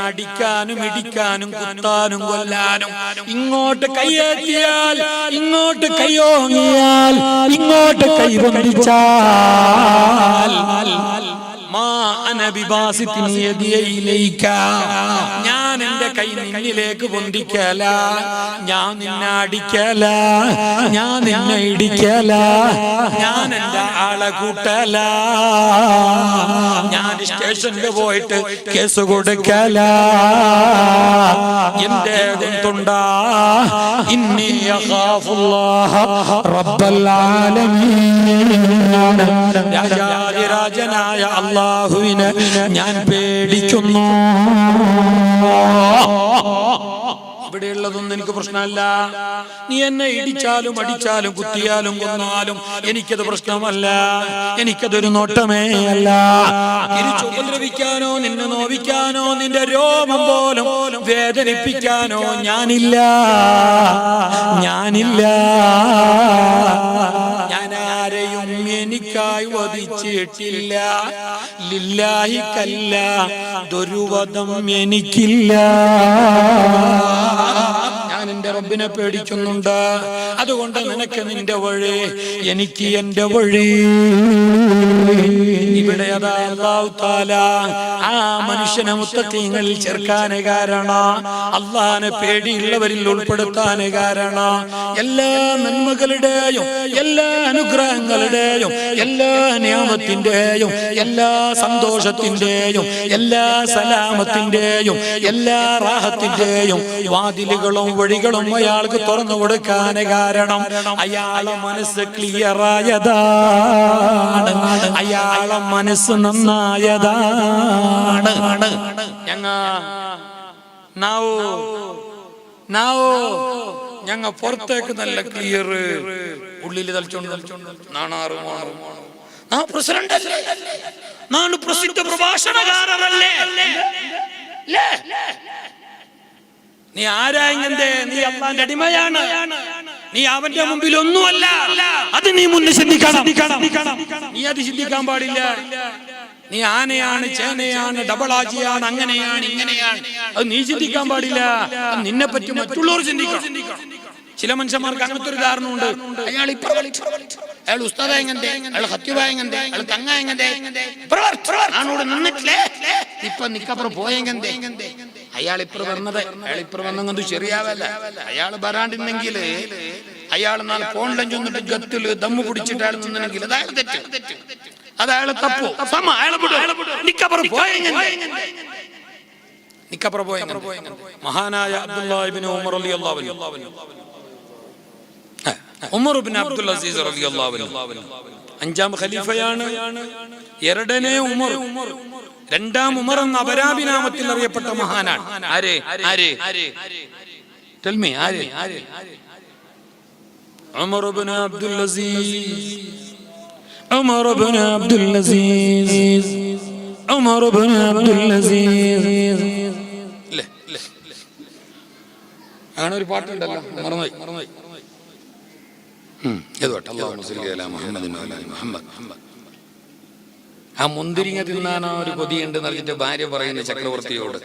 അടിക്കാനും ഇടിക്കാനും കുത്താനും കൊല്ലാനും ഇങ്ങോട്ട് കയ്യേറ്റിയാൽ, ഇങ്ങോട്ട് കയ്യോങ്ങിയാൽ, ഇങ്ങോട്ട് കൈവന്ദിച്ചാൽ ഞാൻ എന്റെ കൈ നിന്നിലേക്ക് പൊന്തിക്കല, ഞാൻ നിന്നെ അടിക്കല, ഞാൻ നിന്നെ ഇടിക്കല, ഞാൻ എന്റെ ആളെ കൂട്ടല, ഞാൻ സ്റ്റേഷനിൽ പോയിട്ട് കേസ് കൊടുക്കല. എന്റെ കൊണ്ടാ ഇന്നി യഖാഫുല്ലാഹ റബ്ബൽ ആലമീൻ. രാജാതിരാജനായ അല്ലാഹുവിനെ ഞാൻ പേടിക്കുന്നു. ഇവിടെയുള്ളതൊന്നും എനിക്ക് പ്രശ്നമല്ല. നീ എന്നെ ഇടിച്ചാലും അടിച്ചാലും കുത്തിയാലും കൊന്നാലും എനിക്കത് പ്രശ്നമല്ല. എനിക്കതൊരു നോട്ടമേ അല്ല. തിരിച്ചുപദ്രവിക്കാനോ നിന്നെ നോവിക്കാനോ നിന്റെ രോമം പോലും വേദനിപ്പിക്കാനോ ഞാനില്ല. ഞാൻ ആരെയും എനിക്കായി വധിച്ചിട്ടില്ല. ലില്ലാഹി കല്ല, ദുർവധം എനിക്കില്ല. ഞാൻ എന്റെ റബ്ബിനെ പേടിക്കുന്നുണ്ട്. അതുകൊണ്ട് നിനക്ക് നിന്റെ വഴി, എനിക്ക് എന്റെ വഴി. ഇവിടെ അതാ അല്ലാഹു തആല ആ മനുഷ്യനെ മുത്തഖീങ്ങളിൽ ചേർക്കാൻ കാരണം, അല്ലാഹുവിനെ പേടിയുള്ളവരിൽ ഉൾപ്പെടുത്താൻ കാരണം, എല്ലാ നന്മകളുടെയും എല്ലാ അനുഗ്രഹങ്ങളുടെയും എല്ലാ നിയമത്തിന്റെയും എല്ലാ സന്തോഷത്തിന്റെയും എല്ലാ സലാമത്തിന്റെയും എല്ലാ റാഹത്തിന്റെയും വാതിലുകളും വഴികളും അയാൾക്ക് തുറന്നു കൊടുക്കാൻ കാരണം അയാളെ മനസ്സ് ക്ലിയറായതാണ്, അയാളെ മനസ്സ് നന്നായതാണ്. ഞങ്ങ പുറത്തേക്ക് നല്ല ക്ലിയർ, ഉള്ളിൽ തളിച്ചോണ്ട് നാണാറ് പ്രസിഡന്റ് അല്ലേ, നാണ് പ്രസിദ്ധ പ്രഭാഷണകാരനല്ലേ. നീ ആരായെന്തേ? നീ അള്ളാന്റെ അടിമയാണ്. നീ അവന്റെ മുമ്പിൽ ഒന്നുമല്ല. അത് നീ മുന്നിൽ ചിന്തിക്കണം. നീ അത് ചിന്തിക്കാൻ പാടില്ല. നീ ആനയാണ്, ചേനയാണ്, ഡബിളാജിയാണ്, അങ്ങനെയാണ്, ഇങ്ങനെയാണ്. അത് നീ ചിന്തിക്കാൻ പാടില്ല. നിന്നെ പറ്റി മറ്റുള്ളവർ ചിന്തിക്കണം. ചില മനുഷ്യന്മാർക്ക് അങ്ങനത്തെ ഒരു ധാരണയുണ്ട്. അയാൾ അയാൾ ഉസ്താദ് എങ്ങന്റെ, അയാൾ ഹത്യുബ എങ്ങന്റെ, അയാൾ തങ്ങ എങ്ങന്റെ, ആണോട് നിന്നിട്ടില്ലേ, ഇപ്പൊ നിക്കപ്പുറം പോയെങ്കന്റെ. അയാൾ ഇപ്പുറം വന്നത് വന്നെങ്കിൽ ശരിയാവല്ല. അയാൾ വരാണ്ടിരുന്നെങ്കിൽ അയാൾ നാളെ ഫോണിലും ചെന്നിട്ട് ഗത്തില് ദമ്മ് പിടിച്ചിട്ട് അയാൾ നിന്നെങ്കിൽ അയാൾ തെറ്റ്, അത് അയാൾ തപ്പു. മഹാനായ അബ്ദുല്ലാഹ് ഇബ്നു ഉമർ റളിയല്ലാഹു അൻഹു, ഉമർ ഇബ്നു അബ്ദുൽ അസീസ് റളിയല്ലാഹു അൻഹു അഞ്ചാം ഖലീഫയാണ്. ಎರಡನೇ ഉമർ, രണ്ടാം ഉമർ എന്ന അപരാഭിനാമത്തിൽ അറിയപ്പെട്ട മഹാനാണ്. ആര്? ടെൽ മീ, ആര്? ഉമർ ഇബ്നു അബ്ദുൽ അസീസ്, ഉമർ ഇബ്നു അബ്ദുൽ അസീസ്, ഉമർ ഇബ്നു അബ്ദുൽ അസീസ്. അങ്ങനെ ഒരു പാട്ടുണ്ടല്ലോ, മറന്നുപോയി. ആ മുന്തിരിങ്ങ തിന്നാനോ ഒരു കൊതിയുണ്ട് എന്നിട്ട് ഭാര്യ പറയുന്ന ചക്രവർത്തിയോട്.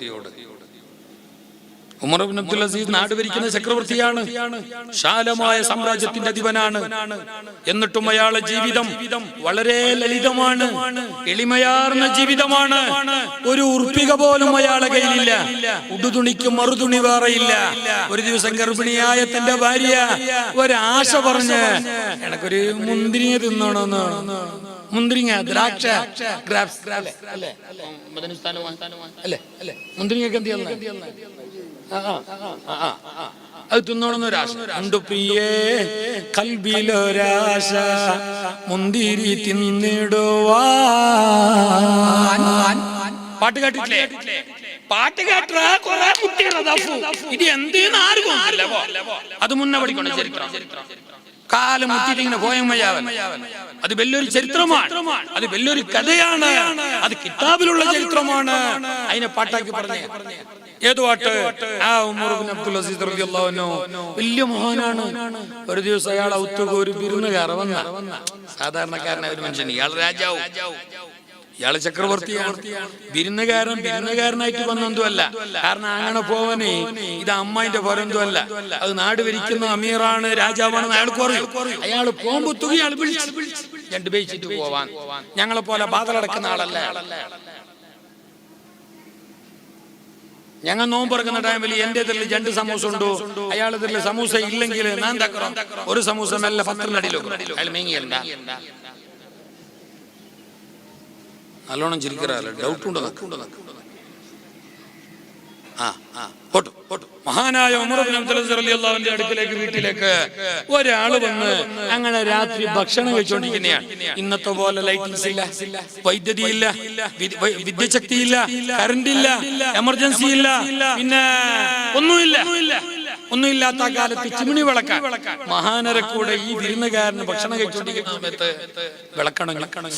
ഉമർ ഇബ്നു അബ്ദുൽ അസീസ് നാട് ഭരിക്കുന്ന ചക്രവർത്തിയാണ്, ശാലമായ സാമ്രാജ്യത്തിന്റെ അധിപനാണ്. എന്നിട്ടും അയാളുടെ ജീവിതം വളരെ ലളിതമാണ്, എളിമയാർന്ന ജീവിതമാണ്. ഒരു ഉറുപ്പിക പോലും അയാളുടെ കയ്യിലില്ല, ഉടുതുണിക്ക് മറുതുണി വേറെയില്ല. ഒരു ദിവസം ഗർഭിണിയായ തന്റെ ഭാര്യ ഒരാശ പറഞ്ഞ് എനക്കൊരു മുന്തിരിങ്ങ തിന്നണമെന്ന്. മുന്തിരിങ്ങ, ദ്രാക്ഷ, ഗ്രാപ്സ് അല്ലേ, മുന്തിരിങ്ങക്ക് എന്ത് ചെയ്യുന്നത്? അത് തിന്നണമെന്നൊരാശ ഉണ്ട് പ്രിയേ, കൽബിലൊരാശ മുന്തിരി തിന്നിടുവാൻ. പാട്ട് കേട്ടിട്ടില്ലേ? പാട്ട് കേട്ടാ കൊറേ കുട്ടികളാ. ഇത് എന്തെന്ന് ആർക്കും അത് മുന്നേ പഠിക്കണം. ചരിത്രം കാലം മുറ്റിട്ട് ഇങ്ങനെ പോയമ്മയാവൻ, അത് വലിയൊരു ചരിത്രമാണ്, അത് വലിയൊരു കഥയാണ്, അത് കിതാബിലുള്ള ചരിത്രമാണ്. അതിനെ പാട്ടാക്കി പറഞ്ഞു. ഏത് പാട്ട്? ആ ഉമർ ഇബ്നു അബ്ദുൽ അസീസ് റളിയല്ലാഹു അൻഹു വലിയ മഹാനാണ്. ഒരു ദിവസം അയാൾ ഔത്തുക ഒരു വിരുന്നുകാരൻ വന്ന, സാധാരണക്കാരനായ ഒരു മനുഷ്യൻ. ഇയാൾ രാജാവും, ഇയാള് ചക്രവർത്തിയാണ്. വിരുന്നുകാരനായിട്ട് വന്നെന്തുമല്ല, കാരണം അങ്ങനെ പോവനെ ഇത് അമ്മായിന്റെ പോരെന്തുമല്ല, അത് നാട് ഭരിക്കുന്ന അമീറാണ്, രാജാവാണെന്ന് അയാൾക്ക് അറിയും. അയാൾ പോകുമ്പോ തുക അയാൾ വിളിച്ചു രണ്ട് ബേച്ചിട്ട് പോവാൻ. ഞങ്ങളെ പോലെ ബാധലടക്കുന്ന ആളല്ല. ഞങ്ങൾ നോമ്പറക്കുന്ന ടൈമിൽ എന്റെ ഇതിൽ 2 സമൂസ ഉണ്ടോ, അയാളതിൽ സമൂസ ഇല്ലെങ്കിൽ ഞാൻ തക്കറോ ഒരു സമൂസ നല്ല 10 നടിയിലോ അയാൾ മീങ്ങിയല്ല. നല്ലോണം ചിരിക്കാറല്ല, ഡൗട്ട് ഉണ്ടോ? മഹാനായ ഉമർ ഇബ്നു അബ്ദുൽ അസീസ് റളിയല്ലാഹു അൻഹുവിന്റെ അടുക്കലേക്ക്, വീട്ടിലേക്ക് ഒരാള് വന്ന് അങ്ങനെ രാത്രി ഭക്ഷണം കഴിച്ചുകൊണ്ടിരിക്കുന്നതാണ്. ഇന്നത്തെ പോലെ ലൈറ്റിങ്സ് ഇല്ല, വൈദ്യുതി ഇല്ല, വിദ്യുച്ഛക്തി ഇല്ല, കറണ്ട് ഇല്ല, എമർജൻസി ഇല്ല, പിന്നെ ഒന്നുമില്ലാത്ത കാലത്ത് ചിമ്മിണി വിളക്കാൻ മഹാനരെ കൂടെ ഈ വിരുന്നുകാരന് ഭക്ഷണം കഴിച്ചുകൊണ്ടിരിക്കുന്ന സമയത്ത് വിളക്കണം.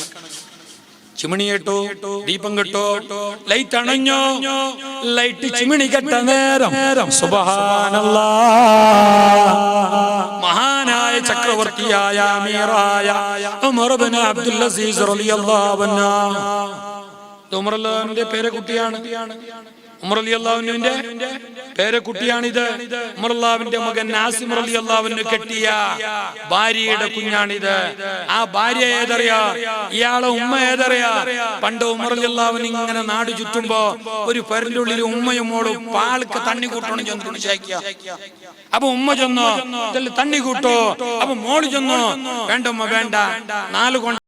ചിമിണി കേട്ടോ, ദീപം കേട്ടോ, ലൈറ്റ് അണഞ്ഞോ, ലൈറ്റ് ചിമിണി കെട്ട നേരം സുബ്ഹാനല്ലാഹ് മഹാനായ ചക്രവർത്തിയായ അമീറായ ഉമർ ഇബ്നു അബ്ദുൽ അസീസ് റളിയല്ലാഹു അൻഹു, ഉമർ റളിയല്ലാഹുവിന്റെ പേരക്കുട്ടിയാണ്. ഉമർ റളിയല്ലാഹുവിന്റെ പേരക്കുട്ടിയാണിത്. ഉമർ റളിയല്ലാഹുവിന്റെ മകൻ നാസിം റളിയല്ലാഹുവിന് കെട്ടിയ ഭാര്യയുടെ കുഞ്ഞാണിത്. ആ ഭാര്യ ഏതറിയാ? ഇയാളെ ഉമ്മ ഏതറിയാ? പണ്ട് ഉമർ റളിയല്ലാഹുവിന് ഇങ്ങനെ നാട് ചുറ്റുമ്പോ ഒരു പെരന്റെ ഉള്ളിൽ ഉമ്മയും മോളും പാൾക്ക് തണ്ണി കൂട്ടണം ചെന്ന് നിശ്ചയിക്കുക. അപ്പൊ ഉമ്മ ചെന്നോ തണ്ണി കൂട്ടോ, അപ്പൊ മോള് ചെന്നോ വേണ്ട ഉമ്മ വേണ്ട 4 കൊണ്ട്